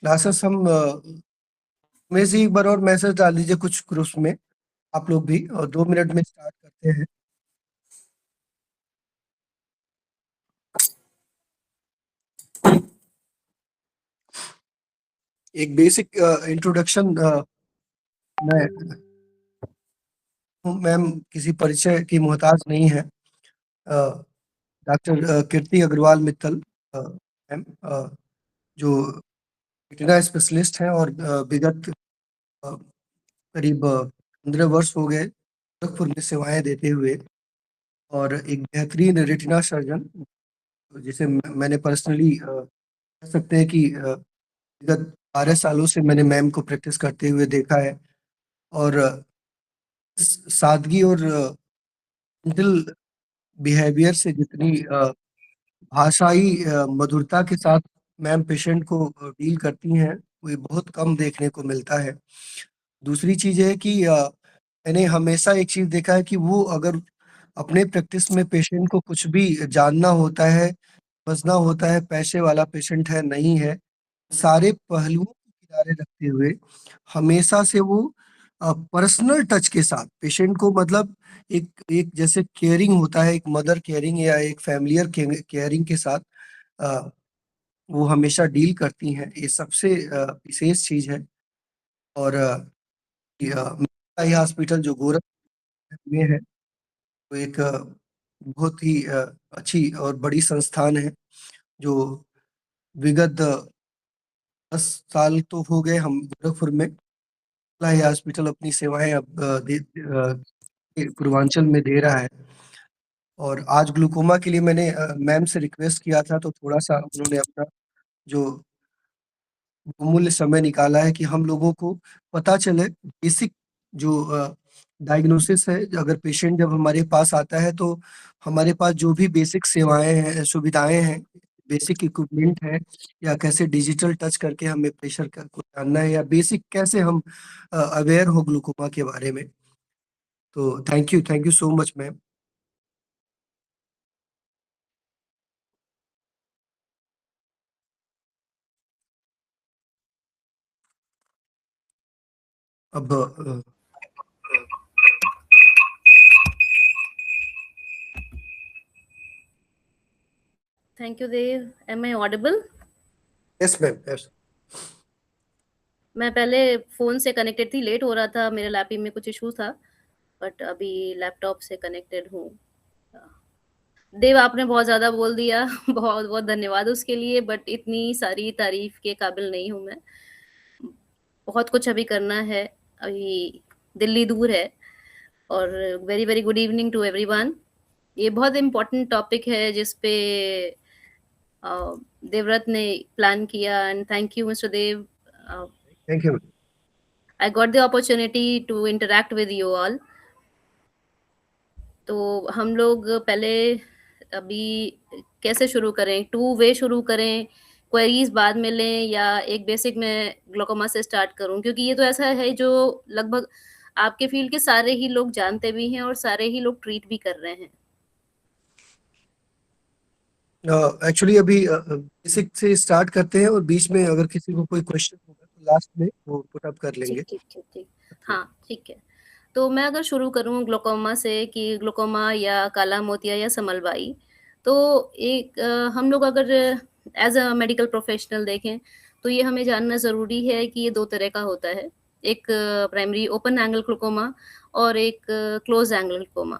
Classes हम में से एक बार और मैसेज डाल दीजिए कुछ ग्रुप्स में, आप लोग भी, और 2 मिनट में स्टार्ट करते हैं। एक बेसिक इंट्रोडक्शन, मैं मैम किसी परिचय की मोहताज नहीं है। डॉक्टर कीर्ति अग्रवाल मित्तल मैम, जो रेटिना स्पेशलिस्ट हैं, और विगत करीब 15 वर्ष हो गए गोरखपुर में सेवाएं देते हुए, और एक बेहतरीन रेटिना सर्जन, जिसे मैंने पर्सनली कह सकते हैं कि विगत 12 सालों से मैंने मैम को प्रैक्टिस करते हुए देखा है। और इस सादगी और जेंटल बिहेवियर से जितनी भाषाई मधुरता के साथ मैम पेशेंट को डील करती हैं, वो ये बहुत कम देखने को मिलता है। दूसरी चीज़ है कि मैंने हमेशा एक चीज़ देखा है कि वो अगर अपने प्रैक्टिस में पेशेंट को कुछ भी जानना होता है, समझना होता है, पैसे वाला पेशेंट है, नहीं है, सारे पहलुओं को किनारे रखते हुए हमेशा से वो पर्सनल टच के साथ पेशेंट को, मतलब एक एक जैसे केयरिंग होता है, एक मदर केयरिंग या एक फैमिलियर केयरिंग के साथ अ, वो हमेशा डील करती हैं। ये सबसे विशेष चीज़ है। और ये हॉस्पिटल जो गोरखपुर में है, वो एक बहुत ही अच्छी और बड़ी संस्थान है, जो विगत 10 साल तो हो गए हम गोरखपुर में ये हॉस्पिटल अपनी सेवाएं अब पूर्वांचल में दे रहा है। और आज ग्लूकोमा के लिए मैंने मैम से रिक्वेस्ट किया था, तो थोड़ा सा उन्होंने अपना जो बहुमूल्य समय निकाला है कि हम लोगों को पता चले बेसिक जो डायग्नोसिस है। अगर पेशेंट जब हमारे पास आता है, तो हमारे पास जो भी बेसिक सेवाएं हैं, सुविधाएं हैं, बेसिक इक्विपमेंट है, या कैसे डिजिटल टच करके हमें प्रेशर को जानना है, या बेसिक कैसे हम अवेयर हो ग्लूकोमा के बारे में। तो thank you so much ma'am. अब Thank you, Dev. Am I audible? Yes ma'am, yes. मैं पहले फ़ोन से कनेक्टेड थी, लेट हो रहा था, मेरे लैपटॉप में कुछ इश्यू था, बट अभी लैपटॉप से कनेक्टेड हूँ। देव, आपने बहुत ज़्यादा बोल दिया, बहुत-बहुत धन्यवाद उसके लिए, बट इतनी सारी तारीफ़ के काबिल नहीं हूँ मैं। बहुत कुछ अभी करना है, अभी दिल्ली दूर है, और very, very good evening to everyone. ये बहुत इम्पोर्टेंट टॉपिक है जिस पे देवव्रत ने प्लान किया, and thank you mister Dev. Thank you. I got the opportunity to interact with you all. तो हम लोग पहले अभी कैसे शुरू करें? टू वे शुरू करें, क्वेरीज बाद में लें, या एक बेसिक में ग्लोकोमा से स्टार्ट करूं? क्योंकि ये तो ऐसा है जो लगभग आपके फील्ड के सारे ही लोग जानते भी हैं और सारे ही लोग ट्रीट भी कर रहे हैं। एक्चुअली अभी बेसिक से स्टार्ट करते हैं, और बीच में अगर किसी को कोई क्वेश्चन होगा तो लास्ट में वो पुट अप कर ठीक लेंगे। ठीक ठीक ठीक हाँ, ठीक है। तो मैं अगर शुरू करूँ ग्लोकोमा से, कि ग्लोकोमा या काला मोतिया या समलबाई, तो एक हम लोग अगर एज अ मेडिकल प्रोफेशनल देखें, तो ये हमें जानना ज़रूरी है कि ये दो तरह का होता है। एक प्राइमरी ओपन एंगल ग्लोकोमा और एक क्लोज एंगल ग्लोकोमा।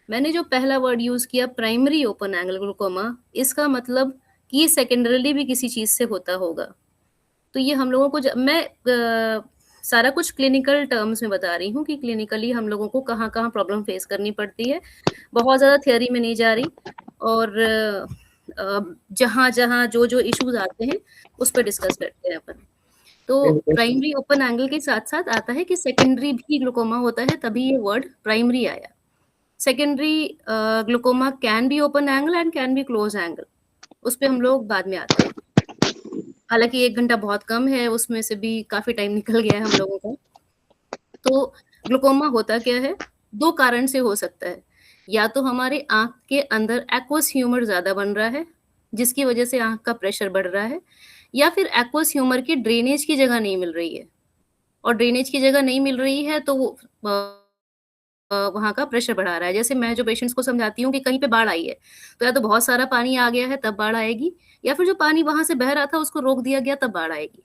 मैंने जो पहला वर्ड यूज़ किया प्राइमरी ओपन एंगल ग्लोकोमा, इसका मतलब कि ये सेकेंडरली भी किसी चीज़ से होता होगा। तो ये हम लोगों को मैं सारा कुछ क्लिनिकल टर्म्स में बता रही हूँ कि क्लिनिकली हम लोगों को कहाँ-कहाँ प्रॉब्लम फेस करनी पड़ती है। बहुत ज़्यादा थ्योरी में नहीं जा रही, और जहाँ-जहाँ, जो-जो इश्यूज़ आते हैं, उस पे डिस्कस करते हैं अपन। तो प्राइमरी ओपन एंगल के साथ-साथ आता है कि सेकेंडरी भी ग्लूकोमा होता है, तभी ये वर्ड प्राइमरी आया। Secondary glaucoma can be open angle and can be close angle, उस पे हम लोग बाद में आते हैं। हालाँकि 1 घंटा बहुत कम है, उसमें से भी काफ़ी टाइम निकल गया है हम लोगों का। तो ग्लूकोमा होता क्या है? 2 कारण से हो सकता है। या तो हमारे आँख के अंदर एक्वस ह्यूमर ज़्यादा बन रहा है, जिसकी वजह से आँख का प्रेशर बढ़ रहा है, या फिर एक्वस ह्यूमर की ड्रेनेज की जगह नहीं मिल रही है, और ड्रेनेज की जगह नहीं मिल रही है तो वो वहाँ का प्रेशर बढ़ा रहा है। जैसे मैं जो पेशेंट्स को समझाती हूँ कि कहीं पे बाढ़ आई है, तो या तो बहुत सारा पानी आ गया है तब बाढ़ आएगी, या फिर जो पानी वहाँ से बह रहा था उसको रोक दिया गया तब बाढ़ आएगी।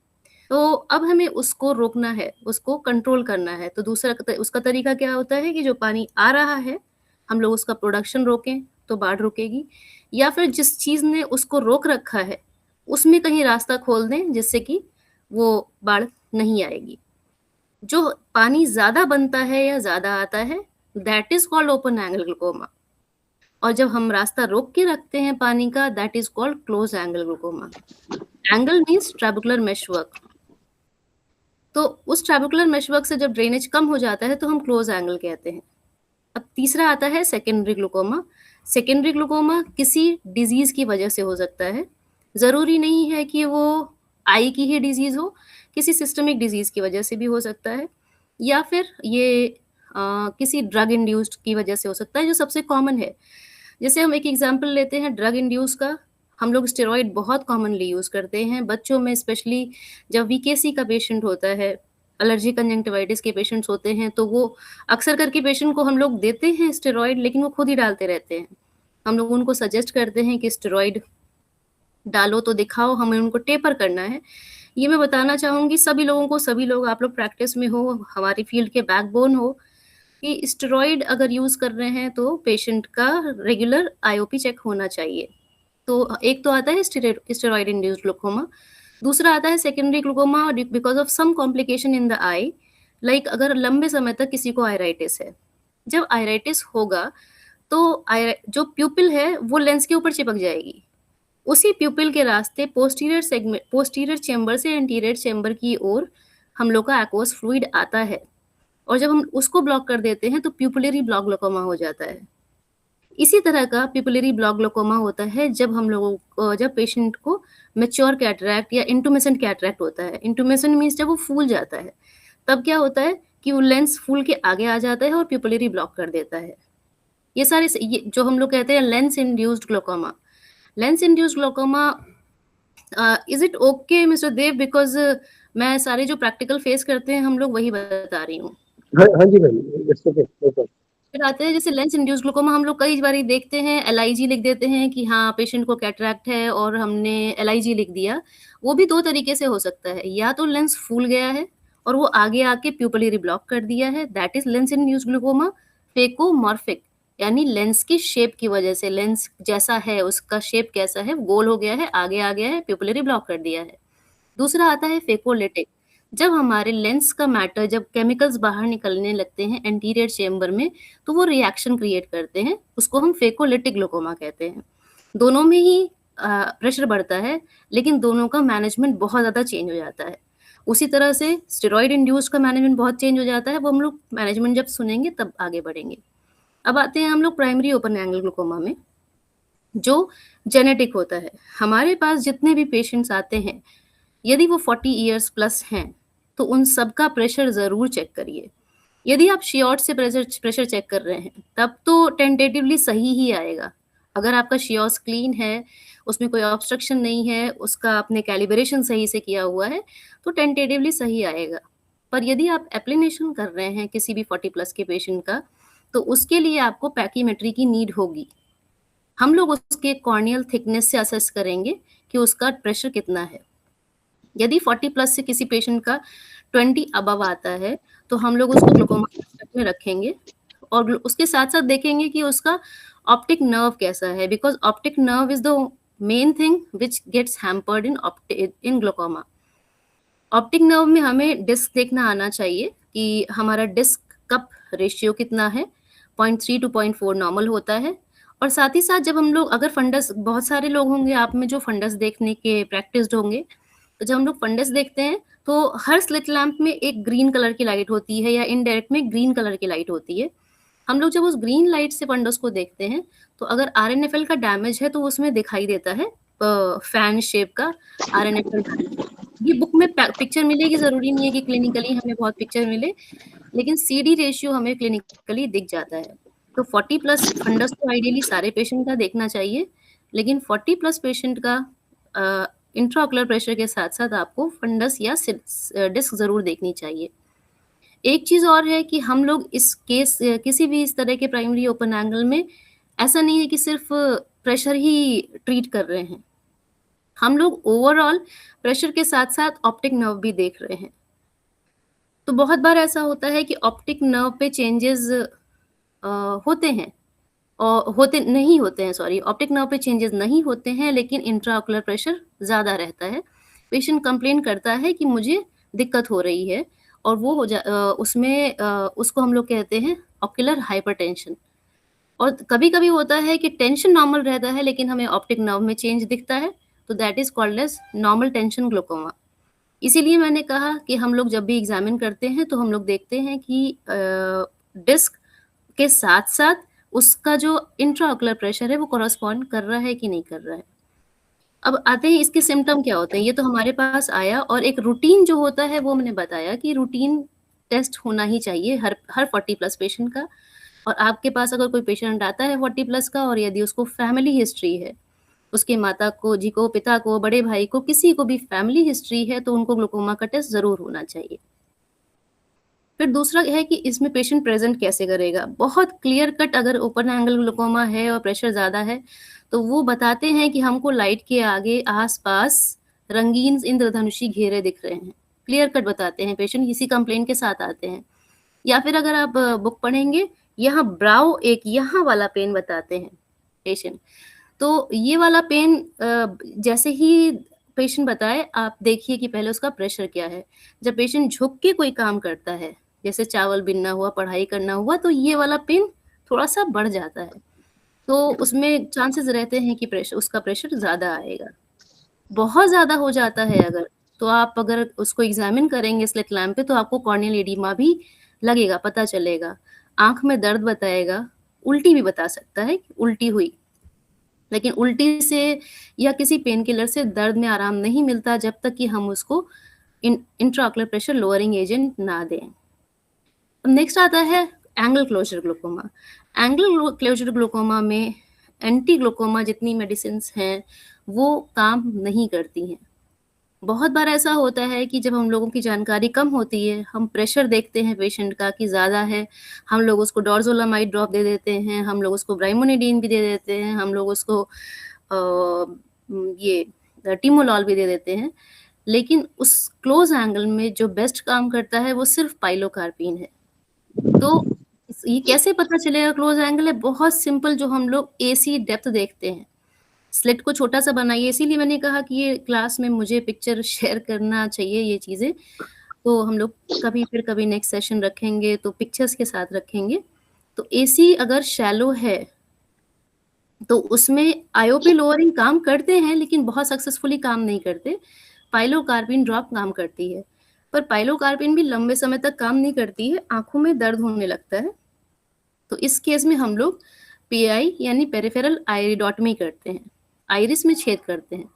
तो अब हमें उसको रोकना है, उसको कंट्रोल करना है। तो दूसरा उसका तरीका क्या होता है कि जो पानी आ रहा है, हम लोग उसका प्रोडक्शन रोकें तो बाढ़ रुकेगी, या फिर जिस चीज़ ने उसको रोक रखा है, उसमें कहीं रास्ता खोल दें जिससे कि वो बाढ़ नहीं आएगी। जो पानी ज़्यादा बनता है या ज़्यादा आता है, that is called open angle glaucoma, और जब हम रास्ता रोक के रखते हैं पानी का, that is called close angle glaucoma. Angle means trabecular meshwork. तो उस ट्रैबुकुलर मेशवर्क से जब ड्रेनेज कम हो जाता है तो हम क्लोज एंगल कहते हैं। अब तीसरा आता है सेकेंडरी ग्लूकोमा। सेकेंडरी ग्लूकोमा किसी डिजीज की वजह से हो सकता है। ज़रूरी नहीं है कि वो आई की ही डिजीज हो, किसी सिस्टमिक डिजीज की वजह से भी हो सकता है, या फिर ये किसी ड्रग इंड्यूस्ड की वजह से हो सकता है, जो सबसे कॉमन है। जैसे हम एक एग्जांपल लेते हैं ड्रग इंड्यूस का। हम लोग स्टेरॉइड बहुत कॉमनली यूज़ करते हैं बच्चों में, स्पेशली जब वीकेसी का पेशेंट होता है, एलर्जी कंजंक्टिवाइटिस के पेशेंट्स होते हैं, तो वो अक्सर करके पेशेंट को हम लोग देते हैं स्टेरॉइड, लेकिन वो खुद ही डालते रहते हैं। हम लोग उनको सजेस्ट करते हैं कि स्टेरॉइड डालो तो दिखाओ, हमें उनको टेपर करना है। ये मैं बताना चाहूँगी सभी लोगों को, सभी लोग आप लोग प्रैक्टिस में हो, हमारी फील्ड के बैकबोन हो, कि स्टेरॉइड अगर यूज़ कर रहे हैं तो पेशेंट का रेगुलर आईओपी चेक होना चाहिए। तो एक तो आता है स्टेरॉइड इंड्यूस्ड ग्लूकोमा, दूसरा आता है secondary glaucoma because of some complication in the eye, like अगर लंबे समय तक किसी को आयराइटिस है। जब आयराइटिस होगा तो जो प्यूपिल है वो लेंस के ऊपर चिपक जाएगी। उसी प्यूपिल के रास्ते पोस्टीरियर चैम्बर से एंटीरियर चैम्बर की ओर हम लोग का एक्वस फ्लूइड आता है, और जब हम उसको ब्लॉक कर देते हैं तो प्यूपिलरी ब्लॉक ग्लूकोमा हो जाता है। इसी तरह का प्यूपिलरी ब्लॉक ग्लूकोमा होता है जब पेशेंट को मैच्योर कैटरैक्ट या इंटुमेसेंट कैटरैक्ट होता है। इंटुमेसेंट मीन्स जब वो फूल जाता है, तब क्या होता है कि वो लेंस फूल के आगे आ जाता है और प्यूपिलरी ब्लॉक कर देता है। ये जो हम लोग कहते हैं lens induced glaucoma. Lens induced glaucoma, is it okay mister Dev, because मैं सारे जो प्रैक्टिकल फेस करते हैं हम लोग वही बता रही हूँ। हाँ हाँ जी ma'am, it's okay, no problem. फिर आते हैं जैसे लेंस इंड्यूस्ड ग्लूकोमा, हम लोग कई बार देखते हैं एलआईजी लिख देते हैं कि हाँ पेशेंट को कैटरैक्ट है और हमने एलआईजी लिख दिया। वो भी दो तरीके से हो सकता है, या तो लेंस फूल गया है और वो आगे आके प्यूपिलरी ब्लॉक कर दिया है, that is lens induced glaucoma. Phacomorphic, यानी लेंस की शेप की वजह से, लेंस जैसा है उसका शेप कैसा है, गोल हो गया है, आगे आ गया है, प्यूपिलरी ब्लॉक कर दिया है। दूसरा आता है फेकोलिटिक, जब हमारे लेंस का मैटर, जब केमिकल्स बाहर निकलने लगते हैं एंटीरियर चेम्बर में, तो वो रिएक्शन क्रिएट करते हैं, उसको हम फेकोलिटिक ग्लूकोमा कहते हैं। दोनों में ही प्रेशर बढ़ता है, लेकिन दोनों का मैनेजमेंट बहुत ज़्यादा चेंज हो जाता है। उसी तरह से स्टेरॉइड इंड्यूस्ड का मैनेजमेंट बहुत चेंज हो जाता है, वो हम लोग मैनेजमेंट जब सुनेंगे तब आगे बढ़ेंगे। अब आते हैं हम लोग प्राइमरी ओपन एंगल ग्लूकोमा में, जो जेनेटिक होता है। हमारे पास जितने भी पेशेंट्स आते हैं, यदि वो 40 इयर्स प्लस हैं, तो उन सबका प्रेशर ज़रूर चेक करिए। यदि आप शियोर्ट से प्रेशर चेक कर रहे हैं, तब तो टेंटेटिवली सही ही आएगा। अगर आपका शियोर्स क्लीन है, उसमें कोई ऑब्स्ट्रक्शन नहीं है, उसका आपने कैलिब्रेशन सही से किया हुआ है, तो टेंटेटिवली सही आएगा। पर यदि आप एप्लीनेशन कर रहे हैं किसी भी 40 प्लस के पेशेंट का, तो उसके लिए आपको पैकीमेट्री की नीड होगी। हम लोग उसके कॉर्नियल थिकनेस से असेस करेंगे कि उसका प्रेशर कितना है। यदि 40 प्लस से किसी पेशेंट का 20 अबव आता है, तो हम लोग उसको ग्लूकोमा में रखेंगे, और उसके साथ-साथ देखेंगे कि उसका ऑप्टिक नर्व कैसा है, because optic nerve is the main thing which gets hampered in glaucoma. Optic nerve में हमें डिस्क देखना आना चाहिए कि हमारा डिस्क कप रेशियो कितना है, 0.3 टू 0.4 नॉर्मल होता है। और साथ ही साथ जब हम लोग, अगर फंडस, बहुत सारे लोग होंगे आप में जो फंडस देखने के प्रैक्टिस्ड होंगे, तो जब हम लोग फंडस देखते हैं तो हर स्लिट लैंप में एक ग्रीन कलर की लाइट होती है, या इनडायरेक्ट में ग्रीन कलर की लाइट होती है। हम लोग जब उस ग्रीन लाइट से फंडस को देखते हैं, तो अगर आरएनएफएल का डैमेज है तो उसमें दिखाई देता है फैन शेप का आरएनएफएल डैमेज। ये बुक में पिक्चर मिलेगी, ज़रूरी नहीं है कि क्लिनिकली हमें बहुत पिक्चर मिले, लेकिन सीडी रेशियो हमें क्लिनिकली दिख जाता है। तो 40 प्लस फंडस तो आइडियली सारे पेशेंट का देखना चाहिए, लेकिन 40 प्लस पेशेंट का इंट्राऑकुलर प्रेशर के साथ-साथ आपको फंडस या डिस्क ज़रूर देखनी चाहिए। एक चीज़ और है कि हम लोग इस केस किसी भी इस तरह के प्राइमरी ओपन एंगल में ऐसा नहीं है कि सिर्फ़ प्रेशर ही ट्रीट कर रहे हैं। हम लोग ओवरऑल प्रेशर के साथ-साथ ऑप्टिक नर्व भी देख रहे हैं। तो बहुत बार ऐसा होता है कि ऑप्टिक नर्व पे चेंजेज़ होते हैं होते नहीं होते हैं सॉरी, ऑप्टिक नर्व पे चेंजेज़ नहीं होते हैं, लेकिन इंट्राऑकुलर प्रेशर ज़्यादा रहता है। पेशेंट कंप्लेन करता है कि मुझे दिक्कत हो रही है और वो उसमें उसको हम लोग कहते हैं ऑक्यूलर हाइपरटेंशन। और कभी-कभी होता है कि टेंशन नॉर्मल रहता है, लेकिन हमें ऑप्टिक नर्व में चेंज दिखता है, तो that is called as normal tension glaucoma. इसीलिए मैंने कहा कि हम लोग जब भी एग्ज़ामिन करते हैं, तो हम लोग देखते हैं कि डिस्क के साथ-साथ उसका जो इंट्राऑकुलर प्रेशर है, वो कॉरेस्पॉन्ड कर रहा है कि नहीं कर रहा है। अब आते हैं इसके सिम्पटम क्या होते हैं, ये तो हमारे पास आया और एक रूटीन जो होता है, वो मैंने बताया कि रूटीन टेस्ट होना ही चाहिए हर 40 प्लस पेशेंट का। और आपके पास अगर कोई पेशेंट आता है 40 प्लस का और यदि उसको फैमिली हिस्ट्री है, उसके माता को, जी को, पिता को, बड़े भाई को, किसी को भी फैमिली हिस्ट्री है, तो उनको ग्लूकोमा का टेस्ट ज़रूर होना चाहिए। फिर दूसरा है कि इसमें पेशेंट प्रेज़ेंट कैसे करेगा। बहुत क्लियर कट अगर ओपन एंगल ग्लूकोमा है और प्रेशर ज़्यादा है, तो वो बताते हैं कि हमको लाइट के आगे आस-पास रंगीन इंद्रधनुषी घेरे दिख रहे हैं। क्लियर कट बताते हैं, पेशेंट इसी कंप्लेंट के साथ आते हैं। या फिर अगर आप बुक पढ़ेंगे, यहाँ ब्राउ एक यहाँ वाला पेन बताते हैं पेशेंट। तो ये वाला पेन जैसे ही पेशेंट बताए, आप देखिए कि पहले उसका प्रेशर क्या है। जब पेशेंट झुक के कोई काम करता है, जैसे चावल बीनना हुआ, पढ़ाई करना हुआ, तो ये वाला पेन थोड़ा-सा बढ़ जाता है। तो उसमें चांसेस रहते हैं कि उसका प्रेशर ज़्यादा आएगा। बहुत ज़्यादा हो जाता है अगर, तो आप अगर उसको एग्ज़ामिन करेंगे स्लिट लैम्प पे, तो आपको कॉर्नियल एडिमा भी लगेगा, पता चलेगा। आँख में दर्द बताएगा, उल्टी भी बता सकता है कि उल्टी हुई। लेकिन उल्टी से या किसी पेन किलर से दर्द में आराम नहीं मिलता जब तक कि हम उसको इंट्राऑकुलर प्रेशर लोअरिंग एजेंट ना दें। नेक्स्ट आता है angle closure glaucoma. Angle closure glaucoma में एंटी ग्लूकोमा जितनी मेडिसिन्स हैं, वो काम नहीं करती हैं। बहुत बार ऐसा होता है कि जब हम लोगों की जानकारी कम होती है, हम प्रेशर देखते हैं पेशेंट का कि ज़्यादा है, हम लोग उसको डोर्ज़ोलामाइड ड्रॉप दे देते हैं, हम लोग उसको ब्राइमोनिडीन भी दे देते हैं, हम लोग उसको ये टिमोलॉल भी दे देते हैं। लेकिन उस क्लोज़ एंगल में जो बेस्ट काम करता है, वो सिर्फ़ पाइलोकार्पिन है। तो ये कैसे पता चलेगा क्लोज़ एंगल है? बहुत सिंपल, जो हम लोग एसी डेप्थ देखते हैं। स्लिट को छोटा-सा बनाइए, इसीलिए मैंने कहा कि ये क्लास में मुझे पिक्चर शेयर करना चाहिए ये चीज़ें। तो हम लोग कभी नेक्स्ट सेशन रखेंगे, तो पिक्चर्स के साथ रखेंगे। तो एसी अगर शैलो है, तो उसमें आईओपी लोअरिंग काम करते हैं, लेकिन बहुत सक्सेसफुली काम नहीं करते। पाइलोकार्पिन ड्रॉप काम करती है, पर पाइलोकार्पिन भी लंबे समय तक काम नहीं करती है, आँखों में दर्द होने लगता है। तो इस केस में हम लोग पीआई यानी पेरिफेरल आइरिडोटमी करते हैं, आइरिस में छेद करते हैं।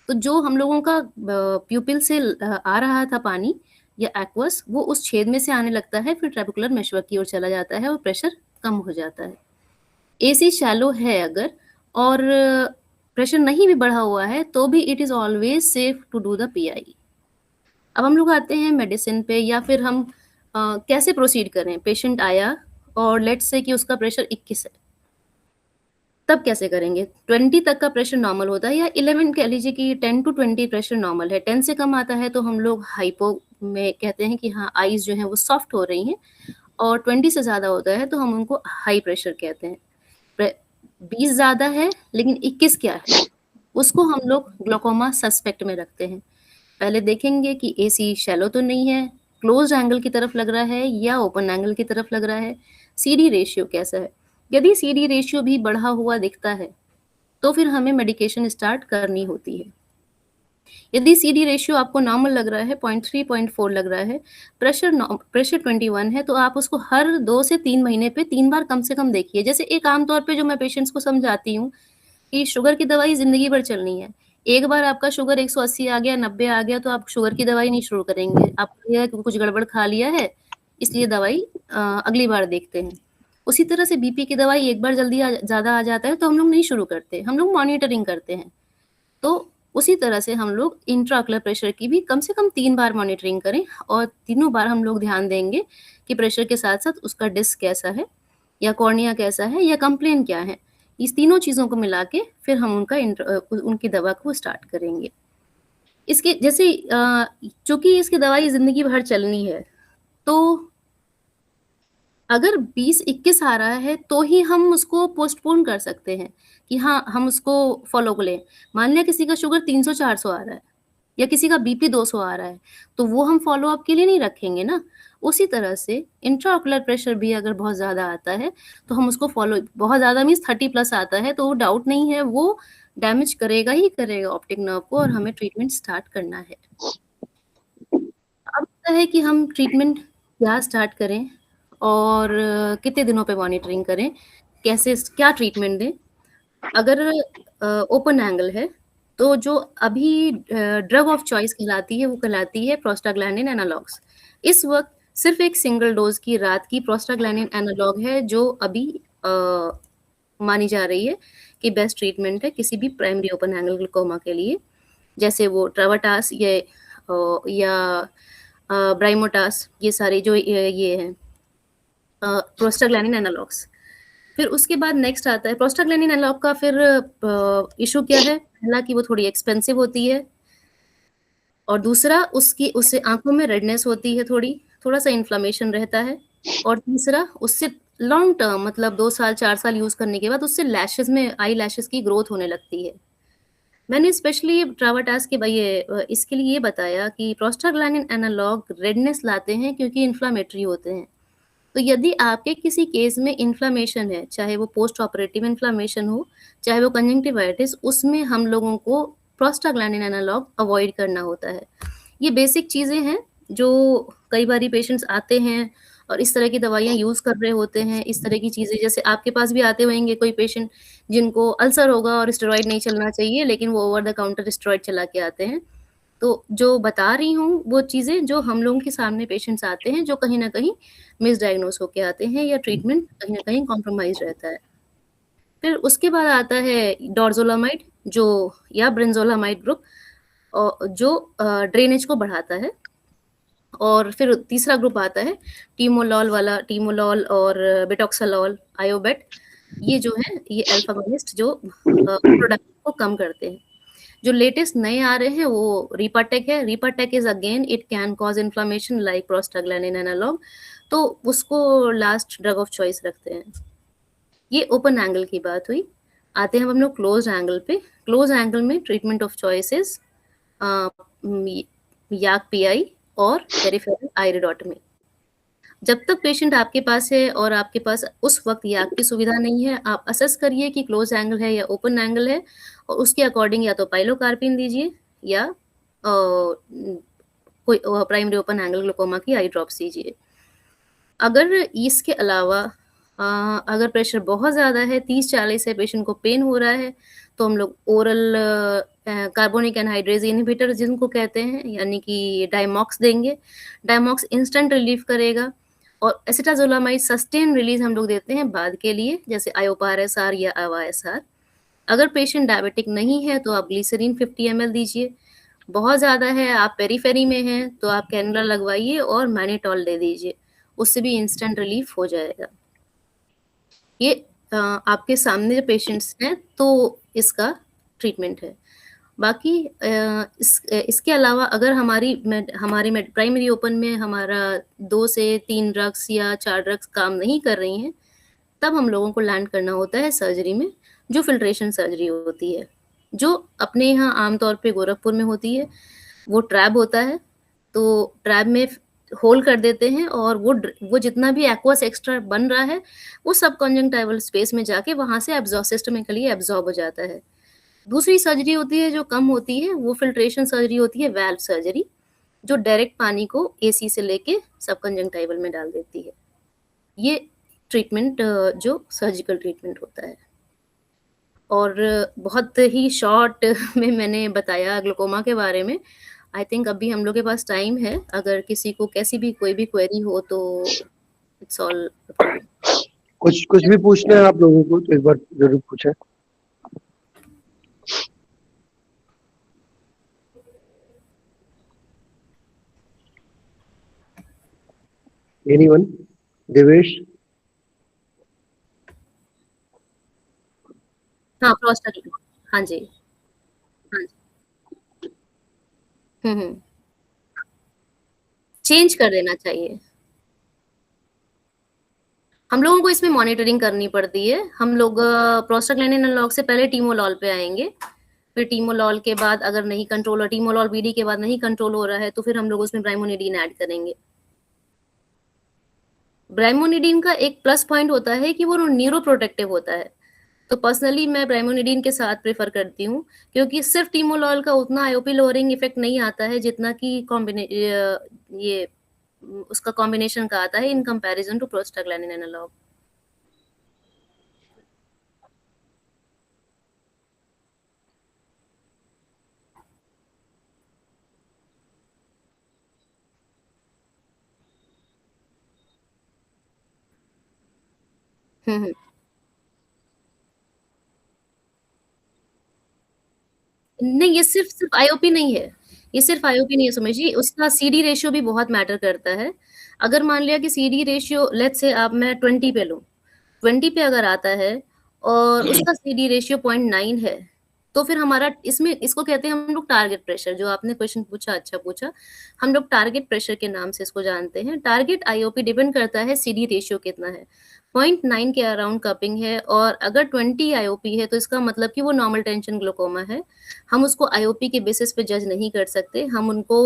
तो जो हम लोगों का प्यूपिल से आ रहा था पानी या एक्वस, वो उस छेद में से आने लगता है, फिर ट्रेबेकुलर मेशवर्क की ओर चला जाता है और प्रेशर कम हो जाता है। एसी शैलो है अगर और प्रेशर नहीं भी बढ़ा हुआ है, तो भी it is always safe to do the PI. अब हम लोग आते हैं मेडिसिन पे, या फिर हम कैसे प्रोसीड करें। पेशेंट आया और लेट्स से कि उसका प्रेशर 21 है, तब कैसे करेंगे? 20 तक का प्रेशर नॉर्मल होता है, या 11 कह लीजिए कि 10 टू 20 प्रेशर नॉर्मल है। 10 से कम आता है तो हम लोग हाइपो में कहते हैं कि हाँ, आईज़ जो हैं वो सॉफ्ट हो रही हैं, और 20 से ज़्यादा होता है तो हम उनको हाई प्रेशर कहते हैं। 20 ज़्यादा है लेकिन 21 क्या है, उसको हम लोग ग्लूकोमा सस्पेक्ट में रखते हैं। पहले देखेंगे कि एसी शैलो तो नहीं है, क्लोज्ड एंगल की तरफ लग रहा है या ओपन एंगल की तरफ लग रहा है, सीडी रेशियो कैसा है। यदि सीडी रेशियो भी बढ़ा हुआ दिखता है, तो फिर हमें मेडिकेशन स्टार्ट करनी होती है। यदि सीडी रेशियो आपको नॉर्मल लग रहा है, 0.3 0.4 लग रहा है, प्रेशर 21 है, तो आप उसको हर 2 से 3 महीने पे 3 बार कम से कम देखिए। जैसे एक आम तौर पे जो मैं पेशेंट्स को समझाती हूँ कि शुगर की दवाई ज़िंदगी भर चलनी है। एक बार आपका शुगर 180 आ गया, 90 आ गया, तो आप शुगर की दवाई नहीं शुरू करेंगे। आपको लगेगा कि कुछ गड़बड़ खा लिया है, इसलिए दवाई अगली बार देखते हैं। उसी तरह से बीपी की दवाई एक बार जल्दी ज़्यादा आ जाता है, तो हम लोग नहीं शुरू करते, हम लोग मॉनिटरिंग करते हैं। तो उसी तरह से हम लोग इंट्राऑकुलर प्रेशर की भी कम से कम 3 बार मॉनिटरिंग करें और तीनों बार हम लोग ध्यान देंगे कि प्रेशर के साथ-साथ उसका डिस्क कैसा है या कॉर्निया कैसा है या कंप्लेन क्या है। इस तीनों चीज़ों को मिला के फिर हम उनकी दवा को स्टार्ट करेंगे। इसके जैसे चूँकि इसकी दवाई ज़िंदगी भर चलनी है, तो अगर 20-21 आ रहा है, तो ही हम उसको पोस्टपोन कर सकते हैं कि हाँ, हम उसको फ़ॉलो कर लें। मान लिया किसी का शुगर 300-400 आ रहा है या किसी का बीपी 200 आ रहा है, तो वो हम फ़ॉलो अप के लिए नहीं रखेंगे ना। उसी तरह से इंट्राऑकुलर प्रेशर भी अगर बहुत ज़्यादा आता है, तो हम उसको फ़ॉलो बहुत ज़्यादा मीन्स 30 प्लस आता है, तो डाउट नहीं है, वो डैमेज करेगा ही करेगा ऑप्टिक नर्व को और हमें ट्रीटमेंट स्टार्ट करना है। अब होता है कि हम ट्रीटमेंट क्या स्टार्ट करें और कितने दिनों पे मॉनिटरिंग करें, कैसे क्या ट्रीटमेंट दें। अगर ओपन एंगल है, तो जो अभी ड्रग ऑफ चॉइस कहलाती है, वो कहलाती है प्रोस्टाग्लैंडिन एनालॉग्स। इस वक़्त सिर्फ़ एक सिंगल डोज़ की रात की प्रोस्टाग्लैंडिन एनालॉग है, जो अभी मानी जा रही है कि बेस्ट ट्रीटमेंट है किसी भी प्राइमरी ओपन एंगल ग्लूकोमा के लिए। जैसे वो ट्रावाटास या ब्राइमोटास, ये सारे जो ये हैं प्रोस्टाग्लैंडिन एनालॉग्स। फिर उसके बाद नेक्स्ट आता है प्रोस्टाग्लैंडिन एनालॉग का फिर इश्यू क्या है? पहला कि वो थोड़ी एक्सपेंसिव होती है और दूसरा उससे आँखों में रेडनेस होती है थोड़ा-सा इन्फ्लेमेशन रहता है और तीसरा उससे लॉन्ग टर्म मतलब 2 साल 4 साल यूज़ करने के बाद उससे लैशेज़ में आई लैशेज़ की ग्रोथ होने लगती है। मैंने स्पेशली ट्रावाटास के इसके लिए ये बताया कि प्रोस्टाग्लैंडिन एनालॉग रेडनेस लाते हैं क्योंकि इन्फ्लेमेटरी होते हैं। तो यदि आपके किसी केस में इन्फ्लेमेशन है, चाहे वो पोस्ट ऑपरेटिव इन्फ्लेमेशन हो, चाहे वो कंजंक्टिवाइटिस, उसमें हम लोगों को प्रोस्टाग्लैंडिन एनालॉग अवॉइड करना होता है। ये बेसिक चीज़ें हैं जो कई बारी पेशेंट्स आते हैं और इस तरह की दवाइयाँ यूज़ कर रहे होते हैं, इस तरह की चीज़ें जैसे आपके पास भी आते होंगे कोई पेशेंट जिनको अल्सर होगा और स्टेरॉइड नहीं चलना चाहिए, लेकिन वो ओवर द काउंटर स्टेरॉइड चला के आते हैं। तो जो बता रही हूँ, वो चीज़ें जो हम लोगों के सामने पेशेंट्स आते हैं, जो कहीं न कहीं मिसडायग्नोज़ होके आते हैं या ट्रीटमेंट कहीं न कहीं कॉम्प्रोमाइज़ रहता है। फिर उसके बाद आता है डोरज़ोलामाइड जो या ब्रेंज़ोलामाइड ग्रुप जो ड्रेनेज को बढ़ाता है और फिर तीसरा ग्रुप आता है टीमोलॉल वाला, टीमोलॉल और बिटॉक्सालॉल, आयोबेट, ये जो है ये अल्फ़ा अगोनिस्ट जो प्रोडक्शन को कम करते हैं। जो लेटेस्ट नए आ रहे हैं वो रिपाटेक है। Ripatec is again it can cause inflammation like prostaglandin analog, तो उसको लास्ट ड्रग ऑफ चॉइस रखते हैं। ये ओपन एंगल की बात हुई। आते हैं हम लोग क्लोज़ एंगल पे। क्लोज़ एंगल में treatment of choice is yak pi और पेरिफेरल आइरिडोटमी। जब तक पेशेंट आपके पास है और आपके पास उस वक़्त याक की सुविधा नहीं है, आप असेस करिए कि क्लोज़ एंगल है या ओपन एंगल है और उसके अकॉर्डिंग या तो पाइलोकार्पिन दीजिए या कोई प्राइमरी ओपन एंगल ग्लूकोमा की आई ड्रॉप्स दीजिए। अगर इसके अलावा अगर प्रेशर बहुत ज़्यादा है, 30-40 है, पेशेंट को पेन हो रहा है, तो हम लोग ओरल कार्बोनिक एनहाइड्रेज़ इन्हिबिटर जिनको कहते हैं, यानी कि डायमॉक्स देंगे। डायमॉक्स इंस्टेंट रिलीफ़ करेगा और एसिटाज़ोलामाइड सस्टेन रिलीज़ हम लोग देते हैं बाद के लिए, जैसे आयोपार एसआर या अवा-एसआर। अगर पेशेंट डायबिटिक नहीं है, तो आप ग्लिसरीन 50 ml दीजिए। बहुत ज़्यादा है, आप पेरीफेरी में हैं, तो आप कैनुला लगवाइए और मैनिटॉल दे दीजिए। उससे भी इंस्टेंट रिलीफ़ हो जाएगा। ये आपके सामने जो पेशेंट्स हैं, तो इसका ट्रीटमेंट है। बाकी इसके अलावा अगर हमारी प्राइमरी ओपन में हमारा 2 से 3 ड्रग्स या 4 ड्रग्स काम नहीं कर रही हैं, तब हम लोगों को लैंड करना होता है सर्जरी में, जो फ़िल्ट्रेशन सर्जरी होती है, जो अपने यहाँ आमतौर पे गोरखपुर में होती है। वो ट्रैब होता है, तो ट्रैब में होल कर देते हैं और वो जितना भी एक्वस एक्स्ट्रा बन रहा है, वो सब कॉन्जंक्टिवल स्पेस में जाके वहाँ से सिस्टमिकली एब्ज़ॉर्ब हो जाता है। दूसरी सर्जरी होती है जो कम होती है, वो फ़िल्ट्रेशन सर्जरी होती है, वाल्व सर्जरी, जो डायरेक्ट पानी को एसी से लेके सब कॉन्जंक्टिवल में डाल देती है। ये ट्रीटमेंट जो सर्जिकल ट्रीटमेंट होता है। और बहुत ही शॉर्ट में मैंने बताया ग्लूकोमा के बारे में। आई थिंक अभी हम लोग के पास टाइम है, अगर किसी को कैसी भी कोई भी क्वेरी हो तो it's all up to you. कुछ भी पूछना है आप लोगों को तो एक बार जरूर पूछें। एनीवन? देवेश? हाँ, प्रोस्टेट हाँ जी, हाँ जी। हुँ। चेंज कर देना चाहिए। हम लोगों को इसमें मॉनिटरिंग करनी पड़ती है। हम लोग प्रोस्टाग्लैंडिन एनालॉग से पहले टिमोलॉल पे आएँगे, फिर टिमोलॉल के बाद अगर नहीं कंट्रोल और टिमोलॉल बीडी के बाद नहीं कंट्रोल हो रहा है, तो फिर हम लोग उसमें ब्राइमोनिडीन ऐड करेंगे। ब्राइमोनिडीन का एक प्लस पॉइंट होता है कि वो न्यूरोप्रोटेक्टिव होता है। तो पर्सनली मैं ब्राइमोनिडीन के साथ प्रेफ़र करती हूँ, क्योंकि सिर्फ़ टिमोलॉल का उतना आईओपी लोअरिंग इफ़ेक्ट नहीं आता है जितना कि ये उसका कॉम्बिनेशन का आता है in comparison to prostaglandin analog. हुँ। नहीं, ये सिर्फ़ आईओपी नहीं है। ये सिर्फ़ आईओपी नहीं है सुमेश जी, उसका सीडी रेशियो भी बहुत मैटर करता है। अगर मान लिया कि सीडी रेशियो लेट्स से अब मैं 20 पे लूँ, 20 पे अगर आता है और उसका सीडी रेशियो 0.9 है, तो फिर हमारा इसमें इसको कहते हैं हम लोग टारगेट प्रेशर, जो आपने क्वेश्चन पूछा अच्छा पूछा। हम लोग टारगेट प्रेशर के नाम से इसको जानते हैं। टारगेट आईओपी डिपेंड करता है सीडी रेशियो कितना है। 0.9 के अराउंड कपिंग है और अगर 20 आईओपी है तो इसका मतलब कि वो नॉर्मल टेंशन ग्लूकोमा है। हम उसको आईओपी के बेसिस पे जज नहीं कर सकते। हम उनको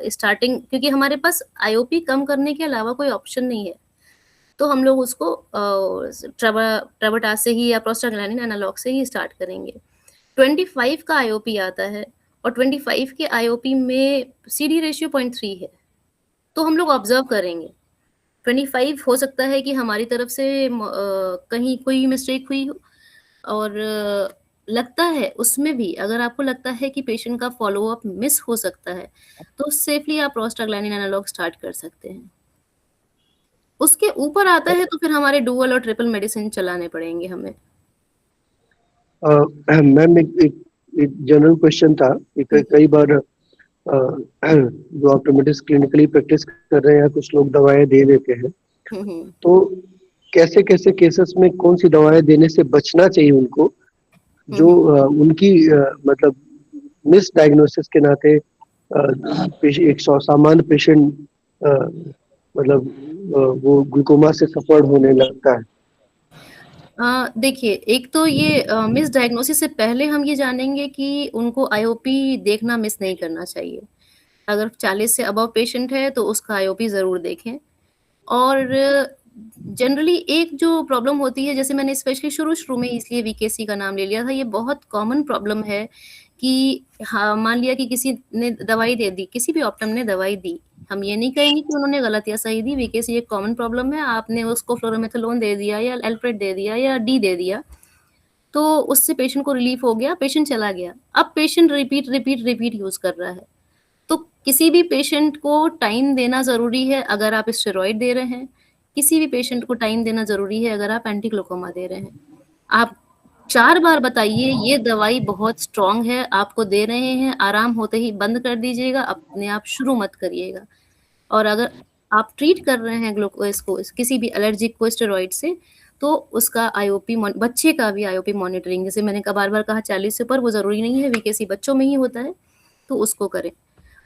स्टार्टिंग क्योंकि हमारे पास आईओपी कम करने के अलावा कोई ऑप्शन नहीं है। तो हम लोग उसको ट्रेवोटास से ही या प्रोस्टाग्लैंडिन एनालॉग से ही स्टार्ट करेंगे। 25 का आईओपी आता है और 25 के आईओपी में सीडी रेशियो 0.3 है। तो हम लोग ऑब्जर्व करेंगे। 25 हो सकता है कि हमारी तरफ से कहीं कोई मिस्टेक हुई हो और लगता है उसमें भी अगर आपको लगता है कि पेशेंट का फ़ॉलो-अप मिस हो सकता है, तो सेफली आप प्रोस्टाग्लैंडिन एनालॉग स्टार्ट कर सकते हैं। उसके ऊपर आता है तो फिर हमारे डुअल और ट्रिपल मेडिसिन चलाने पड़ेंगे हमें। मैम एक जनरल क्वेश्चन था कि कई बार जो ऑप्टोमेट्रिस्ट क्लिनिकली प्रैक्टिस कर रहे हैं कुछ लोग दवाएं दे देते हैं, हुँ, हुँ। तो कैसे केसेस में कौन सी दवाएं देने से बचना चाहिए उनको, हुँ, जो हुँ। उनकी मतलब मिस डायग्नोसिस के नाते एक सामान्य पेशेंट मतलब वो ग्लूकोमा से सफर होने लगता है। देखिए, एक तो ये मिसडायग्नोसिस से पहले हम ये जानेंगे कि उनको आईओपी देखना मिस नहीं करना चाहिए। अगर 40 से अबव पेशेंट है तो उसका आईओपी ज़रूर देखें। और जनरली एक जो प्रॉब्लम होती है, जैसे मैंने स्पेशली शुरू-शुरू में इसलिए वीकेसी का नाम ले लिया था, ये बहुत कॉमन प्रॉब्लम है कि हाँ, मान लिया कि किसी ने दवाई दे दी, किसी भी ऑप्टम ने दवाई दी। हम ये नहीं कहेंगे कि उन्होंने गलत या सही दी, वीकेसी एक कॉमन प्रॉब्लम है, आपने उसको फ्लोरोमेथालोन दे दिया या एल्प्रेट दे दिया या डी दे दिया, तो उससे पेशेंट को रिलीफ हो गया, पेशेंट चला गया। अब पेशेंट रिपीट यूज़ कर रहा है। तो किसी भी पेशेंट को टाइम देना ज़रूरी है अगर आप स्टेरॉइड दे रहे हैं, किसी भी पेशेंट को टाइम देना ज़रूरी है अगर आप एंटी ग्लूकोमा दे रहे हैं। आप 4 बार बताइए ये दवाई बहुत स्ट्रॉन्ग है, आपको दे रहे हैं, आराम होते ही बंद कर दीजिएगा, अपने आप शुरू मत करिएगा। और अगर आप ट्रीट कर रहे हैं इसको किसी भी एलर्जिक को स्टेरॉइड से, तो उसका आईओपी बच्चे का भी आईओपी मॉनिटरिंग, जैसे मैंने बार-बार कहा 40 से ऊपर वो ज़रूरी नहीं है, वीकेसी बच्चों में ही होता है, तो उसको करें।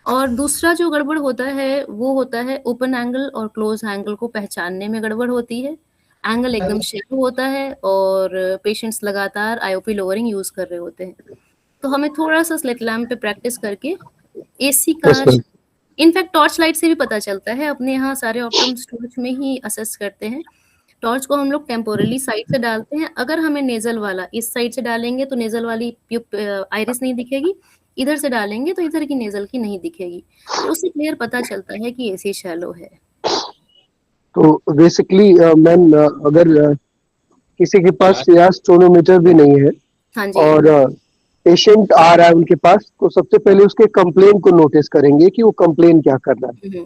और दूसरा जो गड़बड़ होता है, वो होता है ओपन एंगल और क्लोज़ एंगल को पहचानने में गड़बड़ होती है। एंगल एकदम शैलो होता है और पेशेंट्स लगातार आईओपी लोअरिंग यूज़ कर रहे होते हैं। तो हमें थोड़ा-सा स्लिट लैम्प पे प्रैक्टिस करके एसी का yes ma'am. In fact torch light से भी पता चलता है, अपने यहाँ सारे ऑप्टम्स टॉर्च में ही असेस करते हैं। टॉर्च को हम लोग टेम्पोरली साइड से डालते हैं, अगर हमें नेज़ल वाला इस साइड से डालेंगे तो नेज़ल वाली आइरिस नहीं दिखेगी, इधर से डालेंगे तो इधर की नेज़ल की नहीं दिखेगी। तो उससे क्लियर पता चलता है कि एसी शैलो है। तो बेसिकली मैम अगर किसी के पास सियास टोनोमीटर भी नहीं है हाँ जी। और पेशेंट आ रहा है उनके पास, तो सबसे पहले उसके कंप्लेन को नोटिस करेंगे कि वो कंप्लेन क्या कर रहा है, हुँ,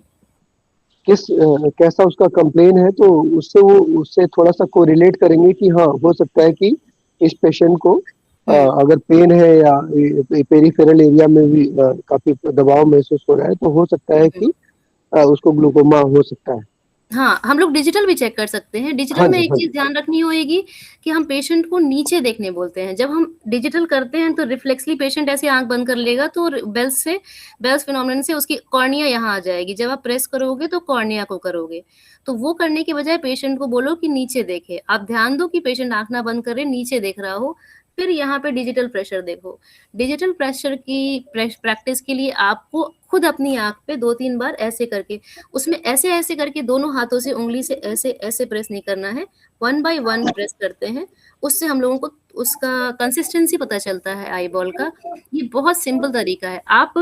हुँ। कैसा उसका कंप्लेन है, तो उससे थोड़ा सा कोरिलेट करेंगे कि हाँ हो सकता है कि इस पेशेंट को अगर पेन है या पेरिफेरल एरिया में भी काफी दबाव महसूस हो रहा है, तो हो सकता है कि उसको ग्लूकोमा हो सकता है। हाँ, हम लोग डिजिटल भी चेक कर सकते हैं। डिजिटल हाँ में जी, एक हाँ चीज़ जी। ध्यान रखनी होएगी कि हम पेशेंट को नीचे देखने बोलते हैं। जब हम डिजिटल करते हैं तो रिफ्लेक्सली पेशेंट ऐसे आँख बंद कर लेगा तो बेल्स फिनोमेनन से उसकी कॉर्निया यहाँ आ जाएगी। जब आप प्रेस करोगे तो कॉर्निया को करोगे। तो वो करने के बजाय पेशेंट को बोलो कि नीचे देखे। आप ध्यान दो कि पेशेंट आँख ना बंद करे, नीचे देख रहा हो। फिर यहाँ पे डिजिटल प्रेशर देखो। डिजिटल प्रेशर की प्रैक्टिस के लिए आपको खुद अपनी आँख पे 2-3 बार ऐसे करके, उसमें ऐसे-ऐसे करके दोनों हाथों से उँगली से ऐसे-ऐसे प्रेस नहीं करना है, 1 बाय 1 प्रेस करते हैं। उससे हम लोगों को उसका कंसिस्टेंसी पता चलता है आई बॉल का। ये बहुत सिंपल तरीका है। आप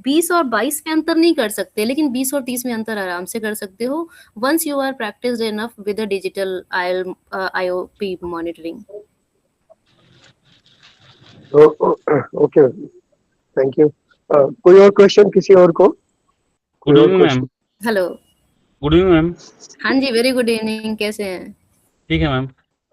20 और 22 में अंतर नहीं कर सकते, लेकिन 20 और 30 में अंतर आराम से कर सकते हो, once you are practised enough with the digital IOP monitoring. Okay, thank you. कोई और क्वेश्चन किसी और को? कोई गुड और evening ma'am. Question? Hello. Good evening ma'am. हाँ जी, वेरी गुड इवनिंग, कैसे हैं? ठीक है मैम।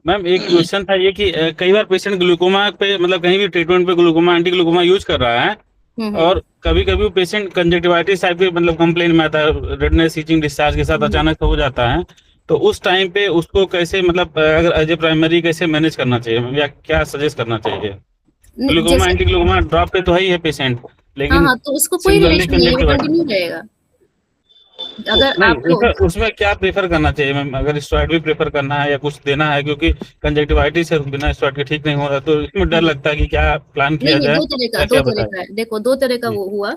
मैम एक क्वेश्चन था ये कि कई बार पेशेंट ग्लूकोमा पे मतलब कहीं भी ट्रीटमेंट पे ग्लूकोमा एंटी ग्लूकोमा यूज कर रहा है हुँ, और कभी कभी वो पेशेंट कंजक्टिवाइटिस टाइप के मतलब कंप्लेन में आता है, रेडनेस ईचिंग डिस्चार्ज के साथ हुँ। अचानक हो जाता है, तो उस टाइम पे उसको कैसे मतलब अगर एज ए प्राइमरी कैसे मैनेज करना चाहिए या क्या सजेस्ट करना चाहिए? ग्लूकोमा जैसे एंटी ग्लूकोमा ड्रॉप पे तो है ही है पेशेंट, हाँ, लेकिन हाँ, तो उसको कोई सिमिलरली रिलेशन नहीं है, वो कंजक्टिवाइटिस कंटिन्यू रहेगा। अगर नहीं, आपको उसमें उसमें क्या प्रेफर करना चाहिए मैम? अगर स्टेरॉइड भी प्रेफर करना है या कुछ देना है, क्योंकि कंजक्टिवाइटिस है बिना स्टेरॉइड के ठीक नहीं हो रहा, तो इसमें डर हुँ। लगता है कि क्या प्लान नहीं, किया नहीं, जाए 2 तरह का या 2 क्या तरह बताएं? का है। देखो 2 तरह का जी वो हुआ। जी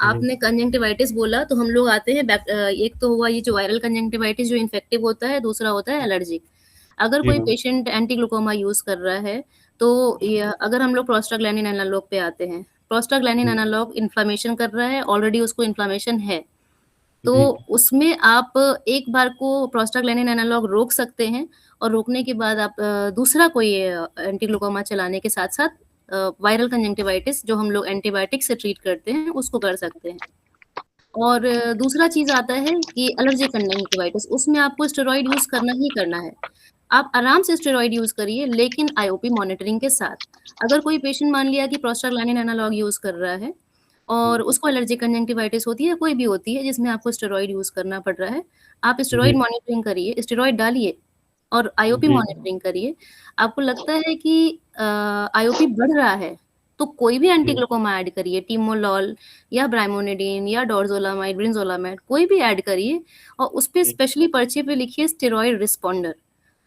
आपने कंजंक्टिवाइटिस बोला तो हम लोग आते हैं एक तो हुआ ये जो वायरल कंजंक्टिवाइटिस जो इन्फेक्टिव होता है, दूसरा होता है एलर्जिक। अगर जी कोई ma'am. Patient anti glaucoma use कर रहा है, तो ये अगर हम लोग प्रोस्टाग्लैंडिन एनालॉग पे आते हैं, प्रोस्टाग्लैंडिन जी एनालॉग इन्फ्लेमेशन कर रहा है, ऑलरेडी उसको इन्फ्लेमेशन है। तो जी उसमें आप एक बार को प्रोस्टाग्लैंडिन एनालॉग रोक सकते हैं और रोकने के बाद आप दूसरा कोई एंटी ग्लूकोमा चलाने के साथ-साथ वायरल कंजंक्टिवाइटिस जो हम लोग एंटीबायोटिक से ट्रीट करते हैं, उसको कर सकते हैं। और दूसरा चीज़ आता है कि एलर्जिक कंजंक्टिवाइटिस, उसमें आपको स्टेरॉइड यूज़ करना ही करना है। आप आराम से स्टेरॉइड यूज़ करिए, लेकिन आईओपी मॉनिटरिंग के साथ। अगर कोई पेशेंट मान लिया कि प्रोस्टाग्लैंडिन एनालॉग यूज़ कर रहा है और उसको एलर्जिक कंजंक्टिवाइटिस होती है, कोई भी होती है जिसमें आपको स्टेरॉइड यूज़ करना पड़ रहा है, आप जी स्टेरॉइड मॉनिटरिंग करिए, स्टेरॉइड डालिए और आईओपी जी मॉनिटरिंग करिए। आपको लगता है कि आईओपी बढ़ रहा है, तो कोई भी एंटी जी ग्लूकोमा ऐड करिए, टिमोलॉल या ब्राइमोनिडिन या डोरज़ोलामाइड, ब्रिंज़ोलामेड कोई भी ऐड करिए और उसपे जी स्पेशली पर्चे पे लिखिए स्टेरॉइड रिस्पोंडर।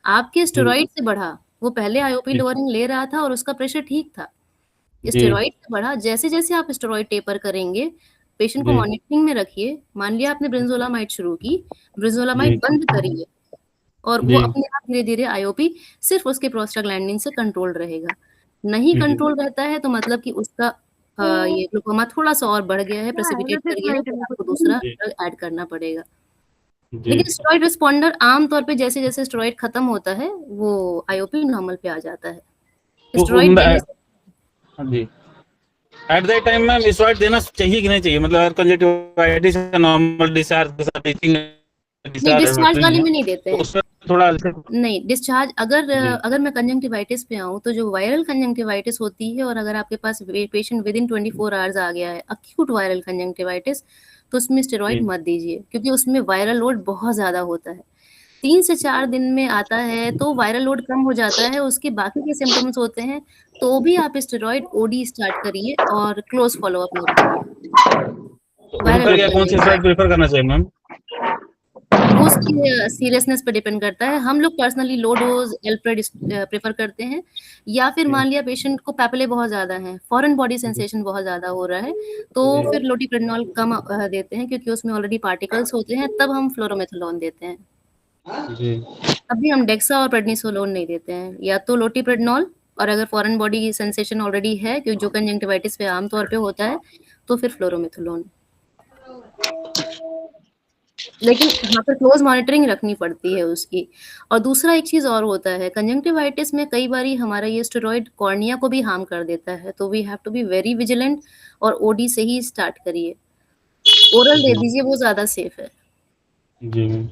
आपके जी स्टेरॉइड से बढ़ा, वो पहले आईओपी जी लोअरिंग ले रहा था और उसका प्रेशर ठीक था। जी स्टेरॉइड से बढ़ा, जैसे-जैसे आप स्टेरॉइड टेपर करेंगे, पेशेंट को जी मॉनिटरिंग में रखिए। मान लिया आपने ब्रिंज़ोलामाइड शुरू की, ब्रिंज़ोलामाइड जी बंद करिए और वो जी अपने आप धीरे-धीरे आईओपी सिर्फ़ उसके प्रोस्टाग्लैंडिन से कंट्रोल रहेगा। नहीं जी कंट्रोल रहता है तो मतलब कि उसका ये ग्लूकोमा थोड़ा-सा और बढ़ गया है, प्रेसिपिटेट कर गया है, फिर आपको दूसरा जी ड्रग ऐड करना पड़ेगा। जी लेकिन स्टेरॉइड रिस्पोंडर आम तौर पे जैसे-जैसे स्टेरॉइड खत्म होता है, वो आईओपी नॉर्मल पे आ जाता है। तो स्टेरॉइड देने से हाँ जी, at that time ma'am steroid देना चाहिए कि नहीं चाहिए? मतलब अगर कंजक्टिवाइटिस नॉर्मल डिस्चार्ज के साथ ईचिंग नहीं, डिस्चार्ज डिस्चार्ज नहीं वाले है, में नहीं देते तो हैं। उसमें थोड़ा नहीं, डिस्चार्ज जी अगर मैं कंजंक्टिवाइटिस पे आऊँ, तो जो वायरल कंजंक्टिवाइटिस होती है और अगर आपके पास पेशेंट विदिन 24 आवर्स आ गया है, एक्यूट वायरल कंजंक्टिवाइटिस, तो उसमें स्टेरॉइड जी मत दीजिए, क्योंकि उसमें वायरल लोड बहुत ज़्यादा होता है। 3 से 4 दिन में आता है, तो वायरल लोड कम हो जाता है, उसके बाकी के सिम्पटम्स होते हैं, तो भी आप स्टेरॉइड ओडी स्टार्ट करिए और क्लोज़ फ़ॉलो-अप में रखिए, तो वायरल उनका लोड क्या कौन लगने सी के स्टेरॉइड बाद। प्रेफर करना चाहिए मैम? वो उसकी सीरियसनेस पे डिपेंड करता है। हम लोग पर्सनली लो डोज़ एल्प्रेड प्रेफ़र करते हैं या फिर जी मान लिया पेशेंट को पैपुले बहुत ज़्यादा हैं, फॉरेन बॉडी जी सेंसेशन बहुत ज़्यादा हो रहा है, तो जी फिर लोटिप्रेडनॉल कम देते हैं क्योंकि उसमें ऑलरेडी पार्टिकल्स होते हैं, तब हम फ्लोरोमेथालोन देते हैं। जी तभी हम डेक्सा और प्रेडनिसोलोन नहीं देते हैं, या तो लोटिप्रेडनॉल और अगर फॉरेन बॉडी सेंसेशन ऑलरेडी है, जो कंजंक्टिवाइटिस पे आम तौर पे होता है, तो फिर फ्लोरोमेथालोन। लेकिन यहाँ पर क्लोज़ मॉनिटरिंग रखनी पड़ती है उसकी। और दूसरा एक चीज़ और होता है, कंजंक्टिवाइटिस में कई बारी हमारा ये स्टेरॉइड कॉर्निया को भी हार्म कर देता है, तो we have to be very vigilant और ओडी से ही स्टार्ट करिए। ओरल दे जी दीजिए, वो ज़्यादा सेफ है। जी मैम।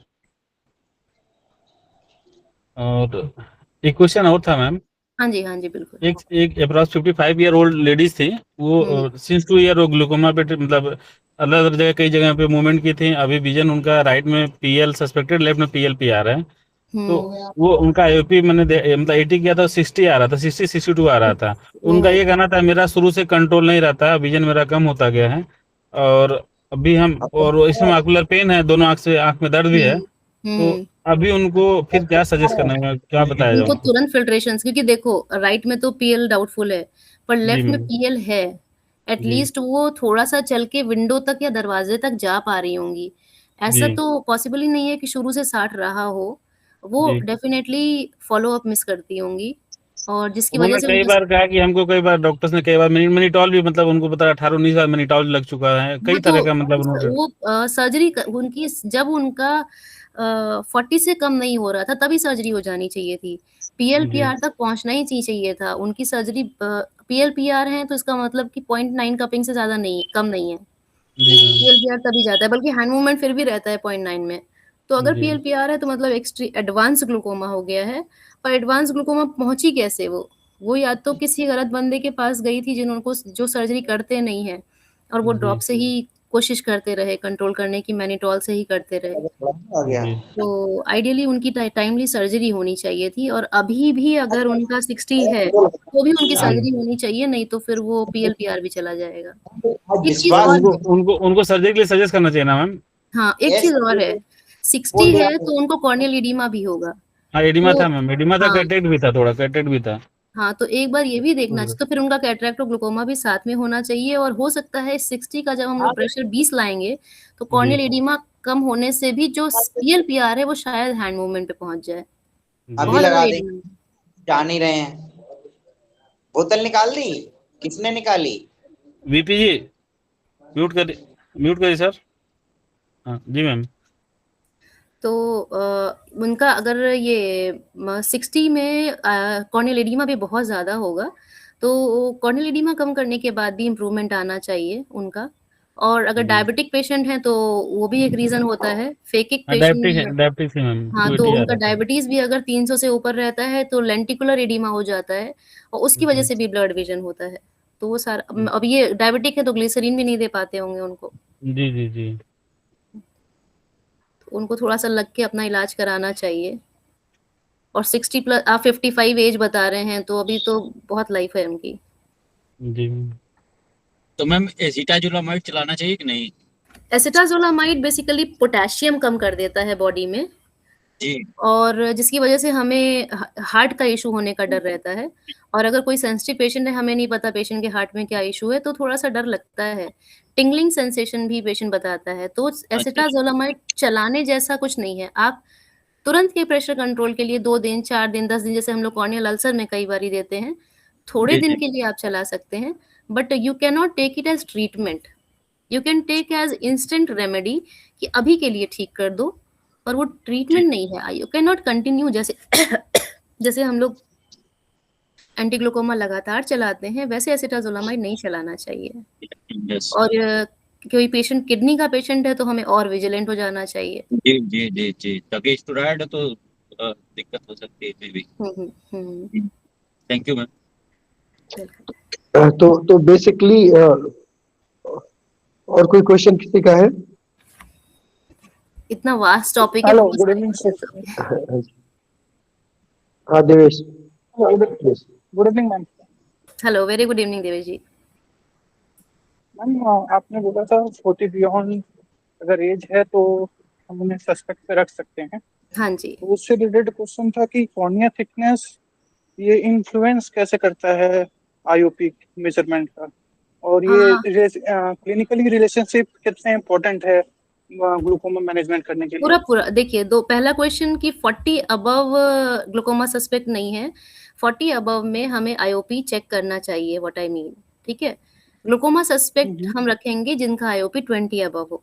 और एक क्वेश्चन और था मैम हाँ जी, हाँ जी, बिल्कुल। एक अप्रॉक्स 55 ईयर ओल्ड लेडीज थी, वो सिंस 2 ईयर वो ग्लूकोमा पे मतलब अलग अलग जगह कई जगह पे मूवमेंट की थी। अभी विजन उनका राइट में पीएल सस्पेक्टेड, लेफ्ट में पीएलपी आ रहा है। तो वो उनका आईओपी मैंने मतलब 80 किया था, 60 आ रहा था, 60 62 आ रहा था। उनका ये कहना था मेरा शुरू से कंट्रोल नहीं रहता, विजन मेरा कम होता गया है और अभी हम और इसमें माकुलर पेन है, दोनों आंख में दर्द भी है। तो अभी उनको फिर क्या सजेस्ट करना है, क्या बताया जाए उनको उनको? तुरंत फिल्ट्रेशंस, क्योंकि देखो राइट में तो पीएल डाउटफुल है, पर जी लेफ्ट में मैम। पीएल है। जी एटलीस्ट वो थोड़ा सा चल के विंडो तक या दरवाजे तक जा पा रही होंगी। ऐसा जी तो पॉसिबल ही नहीं है कि शुरू से 60 रहा हो। वो जी डेफिनेटली फॉलो अप मिस करती होंगी और जिसकी वजह उन्होंने से कई उनका बार कहा कि हमको कई बार डॉक्टर्स ने कई बार मैनिटॉल भी मतलब उनको बताया 18-19 बार मैनिटॉल लग चुका है, वो कई तो तरह का मतलब उन्होंने। वो सर्जरी उनकी जब उनका 40 से कम नहीं हो रहा था तभी सर्जरी हो जानी चाहिए थी। जी पीएलपीआर तक पहुंचना ही चाहिए था। उनकी सर्जरी पीएलपीआर है तो इसका मतलब कि 0.9 कपिंग से ज्यादा नहीं, कम नहीं है। जी मैम। पीएलपीआर तभी जाता है, बल्कि हैंड मूवमेंट फिर भी रहता है 0.9 में। तो अगर जी पीएलपीआर है तो मतलब एक्सट्री एडवांस ग्लूकोमा हो गया है। और एडवांस ग्लूकोमा पहुंची कैसे वो या तो किसी गलत बंदे के पास गई थी जिनको जो सर्जरी करते नहीं है और वो जी ड्रॉप से ही कोशिश करते रहे कंट्रोल करने की, मैनिटॉल से ही करते रहे। आ गया। जी तो आइडियली उनकी टाइमली सर्जरी होनी चाहिए थी और अभी भी अगर उनका 60 है तो भी उनकी जी सर्जरी होनी चाहिए, नहीं तो फिर वो पीएलपीआर भी चला जाएगा। एक चीज विश्वास और उनको है, उनको उनको सर्जरी के लिए सजेस्ट करना चाहिए ना मैम? हाँ, एक यस चीज और है, 60 बोल है तो उनको कॉर्नियल एडिमा भी होगा। हाँ एडिमा तो था मैम, एडिमा था, हाँ, कैटरेक्ट भी था, थोड़ा कैटरेक्ट भी था। हाँ, तो एक बार ये भी देखना चाहिए, तो फिर उनका कैटरेक्ट और ग्लूकोमा भी साथ में होना चाहिए और हो सकता है 60 का जब हम लोग प्रेशर 20 लाएंगे तो जी कॉर्नियल एडिमा कम होने से भी जो पीएलपीआर है वो शायद हैंड मूवमेंट पे पहुंच जाए। अभी बहुत जी लगा अगर दे, एडिमा जान ही रहे हैं। बोतल निकाल दी, किसने निकाली? वीपी जी म्यूट करिए सर। हाँ जी मैम। तो उनका अगर ये 60 में कॉर्नियल एडिमा भी बहुत ज़्यादा होगा तो कॉर्नियल एडिमा कम करने के बाद भी इम्प्रूवमेंट आना चाहिए उनका। और अगर जी डायबिटिक पेशेंट हैं तो वो भी एक रीज़न होता है। फेकिक हाँ पेशेंट में डायबिटिक थी मैम, हाँ, तो 280 आ उनका रहा था। डायबिटीज़ भी अगर 300 से ऊपर रहता है तो लेंटिकुलर एडिमा हो जाता है और उसकी वजह जी से भी ब्लड विजन होता है। तो वो सारा अब ये डायबिटिक है तो ग्लिसरीन भी नहीं दे पाते होंगे उनको। जी जी जी तो उनको थोड़ा-सा लग के अपना इलाज कराना चाहिए। और 60 प्लस आप 55 एज बता रहे हैं तो अभी तो बहुत लाइफ है उनकी। जी तो मैम एसिटाजोलामाइड चलाना चाहिए कि नहीं? एसिटाजोलामाइड बेसिकली पोटेशियम कम कर देता है बॉडी में जी और जिसकी वजह से हमें हार्ट का इशू होने का डर रहता है। और अगर कोई सेंसिटिव पेशेंट है, हमें नहीं पता पेशेंट के हार्ट में क्या इशू है, तो थोड़ा-सा डर लगता है। टिंगलिंग सेंसेशन भी पेशेंट बताता है, तो अच्छा एसिटाजोलामाइड चलाने जैसा कुछ नहीं है। आप तुरंत के प्रेशर कंट्रोल के लिए 2 दिन, 4 दिन, 10 दिन जैसे हम लोग कॉर्नियल अल्सर में कई बारी देते हैं, थोड़े जी दिन जी के लिए आप चला सकते हैं, but you can not take it as treatment. You can take as instant remedy कि अभी के लिए ठीक कर दो, पर वो जी ट्रीटमेंट नहीं है। यू कैन नॉट कंटिन्यू जैसे जैसे हम लोग एंटी ग्लूकोमा लगातार चलाते हैं, वैसे एसिटाज़ोलामाइड नहीं चलाना चाहिए। यस और कोई पेशेंट किडनी का पेशेंट है तो हमें और विजिलेंट हो जाना चाहिए। जी जी जी जी ताकि स्टेरॉइड है तो दिक्कत हो सकती है मे बी। हुँ। Thank you ma'am. वेलकम। तो बेसिकली और कोई क्वेश्चन किसी का है? इतना वास्ट टॉपिक है, हेलो, बहुत गुड सारे इवनिंग क्वेश्चंस सर। होंगे। हाँ Devesh, yes. Good evening ma'am. Hello, very good evening Devesh ji. Ma'am आपने बोला था 40 बियॉन्ड अगर एज है तो हम उन्हें सस्पेक्ट पे रख सकते हैं। हाँ जी। तो उससे रिलेटेड क्वेश्चन था कि कॉर्निया थिकनेस ये इन्फ्लुएंस कैसे करता है आईओपी मेजरमेंट का, और ये हाँ, क्लिनिकली रिलेशनशिप कितने इम्पोर्टेंट है ग्लूकोमा मैनेजमेंट करने के लिए? पूरा देखिए, दो पहला क्वेश्चन कि 40 अबव ग्लूकोमा सस्पेक्ट नहीं है। 40 अबव में हमें आईओपी चेक करना चाहिए, व्हाट आई मीन, ठीक है? ग्लूकोमा सस्पेक्ट हम रखेंगे जिनका आईओपी 20 अबव हो।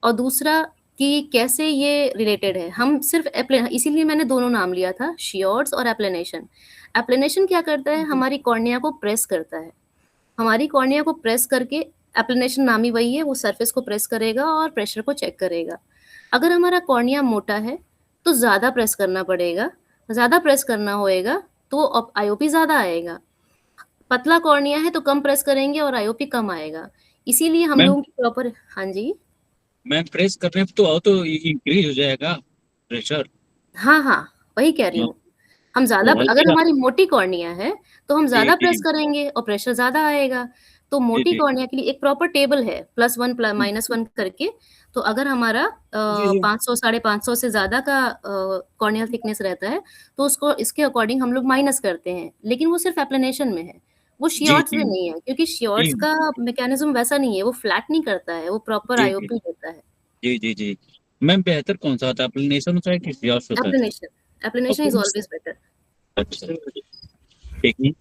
और दूसरा कि कैसे ये रिलेटेड है, हम सिर्फ इसीलिए मैंने दोनों नाम लिया था, शियोर्स और एप्लेनेशन। एप्लेनेशन क्या करता है, हमारी कॉर्निया को प्रेस करता है। हमारी कॉर्निया को प्रेस करके, एप्लेनेशन नाम ही वही है, वो सरफेस को प्रेस करेगा और प्रेशर को चेक करेगा। अगर हमारा कॉर्निया मोटा है तो ज़्यादा प्रेस करना पड़ेगा, ज़्यादा प्रेस करना होएगा तो आईओपी ज़्यादा आएगा। पतला कॉर्निया है तो कम प्रेस करेंगे और आईओपी कम आएगा। इसीलिए हम मैम लोगों की प्रॉपर हाँ जी। मैम प्रेस करने पे तो इंक्रीज हो जाएगा प्रेशर। हाँ, हाँ, वही कह रही हूँ। हम ज़्यादा वही अगर ना। हमारी मोटी कॉर्निया है, तो हम जी ज़्यादा जी प्रेस करेंगे और प्रेशर ज़्यादा आएगा। तो जी मोटी जी कॉर्निया के लिए एक प्रॉपर टेबल है, +1 -1 करके। तो अगर हमारा जी जी 500 साढ़े 500 से ज़्यादा का कॉर्नियल थिकनेस रहता है, तो उसको इसके अकॉर्डिंग हम लोग माइनस करते हैं। लेकिन वो सिर्फ़ एप्लेनेशन में है, वो जी श्योर्ट्स में जी नहीं है, क्योंकि जी श्योर्ट्स का मैकेनिज़्म वैसा नहीं है, वो फ्लैट नहीं करता है, वो प्रॉपर जी जी आईओपी देता है। जी जी जी। मैम बेहतर कौन सा होता है, एप्लीनेशन होता है कि सियास होता है? एप्लेनेशन, एप्लेनेशन इज़ ऑलवेज़ बेटर। अच्छा टेक्निक।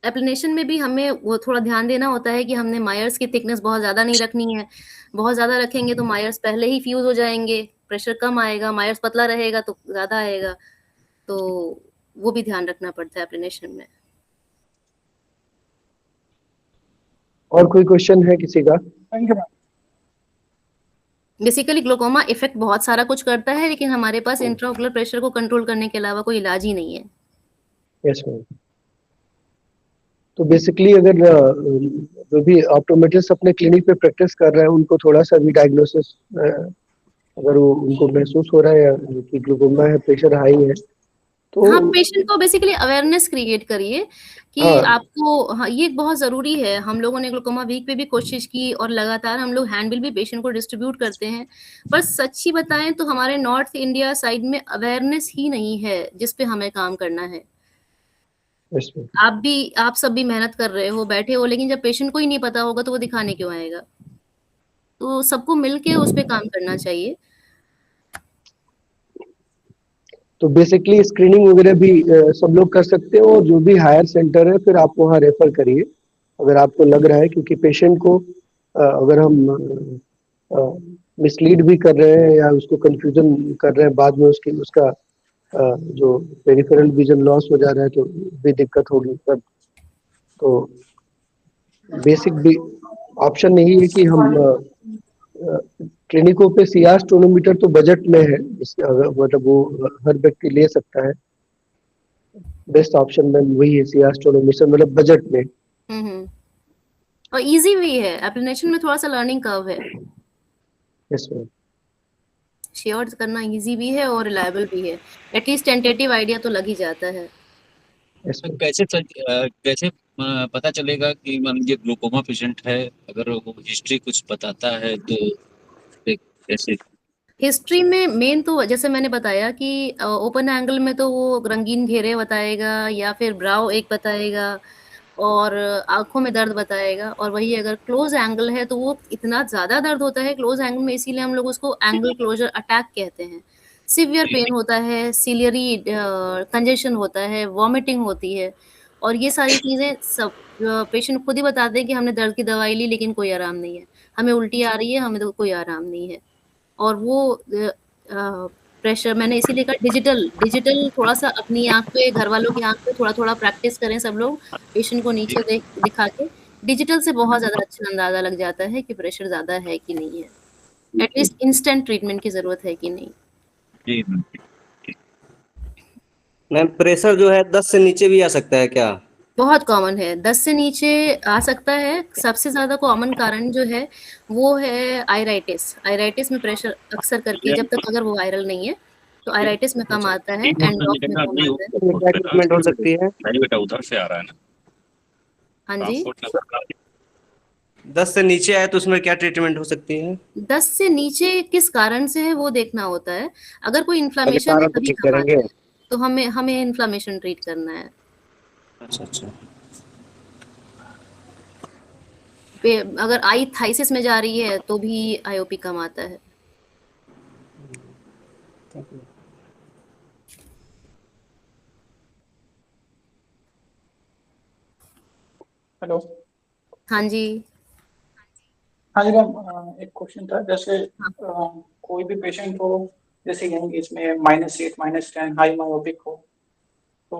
एप्लीनेशन में भी हमें वो थोड़ा ध्यान देना होता है कि हमने मायर्स की थिकनेस बहुत ज़्यादा नहीं रखनी है। बहुत ज़्यादा रखेंगे तो मायर्स पहले ही फ्यूज़ हो जाएँगे, प्रेशर कम आएगा, मायर्स पतला रहेगा तो ज़्यादा आएगा। तो वो भी ध्यान रखना पड़ता है एप्लीनेशन में। और कोई क्वेश्चन है किसी का? Thank you ma'am. Basically glaucoma effect बहुत सारा कुछ करता है, लेकिन हमारे पास इंट्राओकुलर प्रेशर को कंट्रोल करने के अलावा कोई इलाज ही नहीं है। Yes ma'am. तो बेसिकली अगर जो भी ऑप्टोमेट्रिस्ट अपने क्लिनिक पे प्रैक्टिस कर रहे हैं उनको थोड़ा सा भी डायग्नोसिस अगर वो उनको महसूस हो रहा है कि ग्लूकोमा है, प्रेशर हाई है, तो हाँ, पेशेंट को बेसिकली अवेयरनेस क्रिएट करिए कि हाँ आपको हाँ, ये बहुत ज़रूरी है। हम लोगों ने ग्लूकोमा वीक पे भी कोशिश की और लगातार हम लोग हैंडबिल भी पेशेंट को डिस्ट्रीब्यूट करते हैं। पर सच्ची बताएँ तो हमारे नॉर्थ इंडिया साइड में अवेयरनेस ही नहीं है, जिस पे हमें काम करना है। Yes ma'am. आप सब भी मेहनत कर रहे हो, बैठे हो, लेकिन जब पेशेंट को ही नहीं पता होगा तो वो दिखाने क्यों आएगा? तो सबको मिल के उस पे काम करना चाहिए। तो बेसिकली स्क्रीनिंग वगैरह भी सब लोग कर सकते हो और जो भी हायर सेंटर है फिर आप वहाँ रेफर करिए अगर आपको लग रहा है, क्योंकि पेशेंट को अगर हम मिसलीड भी कर रहे हैं या उसको कंफ्यूजन कर रहे हैं, बाद में उसका जो पेरिफेरल विजन लॉस हो जा रहा है तो भी दिक्कत होगी तब। तो बेसिक भी ऑप्शन यही है कि हम क्लिनिकों पे सीआर टोनोमीटर तो बजट में है, मतलब वो हर व्यक्ति ले सकता है। बेस्ट ऑप्शन में वही है सीआर टोनोमीटर, मतलब बजट में। हुँ, हुँ। और ईज़ी भी है, एप्लीनेशन में थोड़ा-सा लर्निंग कर्व है। Yes ma'am. श्योर करना ईज़ी भी है और रिलायबल भी है। एटलीस्ट टेंटेटिव आइडिया तो लग ही जाता है। यस तो मैम। कैसे पता चलेगा कि मान लीजिए ग्लूकोमा पेशेंट है, अगर वो हिस्ट्री कुछ बताता है तो कैसे? हिस्ट्री में मेन तो जैसे मैंने बताया कि ओपन एंगल में तो वो रंगीन घेरे बताएगा या फिर ब्राउ एक बताएगा और आँखों में दर्द बताएगा और वही अगर क्लोज़ एंगल है तो वो इतना ज़्यादा दर्द होता है क्लोज़ एंगल में, इसीलिए हम लोग उसको एंगल क्लोज़र अटैक कहते हैं। सीवियर जी पेन होता है, सिलियरी कंजेशन होता है, वॉमिटिंग होती है और ये सारी चीज़ें सब पेशेंट खुद ही बताते हैं कि हमने दर्द की दवाई ली लेकिन कोई आराम नहीं है। हमें उल्टी आ रही है, हमें तो कोई आराम नहीं है। और वो प्रेशर मैंने इसीलिए कहा डिजिटल डिजिटल थोड़ा-सा अपनी आँख पे, घरवालों की आँख पे थोड़ा-थोड़ा प्रैक्टिस करें सब लोग, पेशेंट को जी नीचे दिखा के। डिजिटल से बहुत ज़्यादा अच्छा अंदाज़ा लग जाता है कि प्रेशर ज़्यादा है कि नहीं है। एटलीस्ट इंस्टेंट ट्रीटमेंट की ज़रूरत है कि नहीं। जी मैम। मैम प्रेशर जो है 10 से नीचे भी आ सकता है क्या? बहुत कॉमन है, 10 से नीचे आ सकता है। सबसे ज़्यादा कॉमन कारण जो है, वो है आइराइटिस। आइराइटिस में प्रेशर अक्सर करके जब तक अगर वो वायरल नहीं है, तो आइराइटिस में कम आता है, एंड ऑफ में कम आता है। उसमें क्या ट्रीटमेंट हो सकती है? नहीं बेटा उधर से आ रहा है ना हाँ जी। ट्रांसपोर्ट। 10 से नीचे आए तो उसमें क्या ट्रीटमेंट हो सकती है? 10 से नीचे किस कारण से है वो देखना होता है। अगर कोई पहले इन्फ्लेमेशन है कारण को तभी ठीक कम करेंगे। आता है। तो हमें हमें इन्फ्लेमेशन ट्रीट करना है। अच्छा अच्छा। अगर आई थाइसिस में जा रही है तो भी आईओपी कम आता है। हेलो। हाँ जी। हाँ जी मैम, एक क्वेश्चन था। जैसे हाँ। कोई भी पेशेंट हो, जैसे यंग एज में -8 -10 हाई मायोपिक हो, तो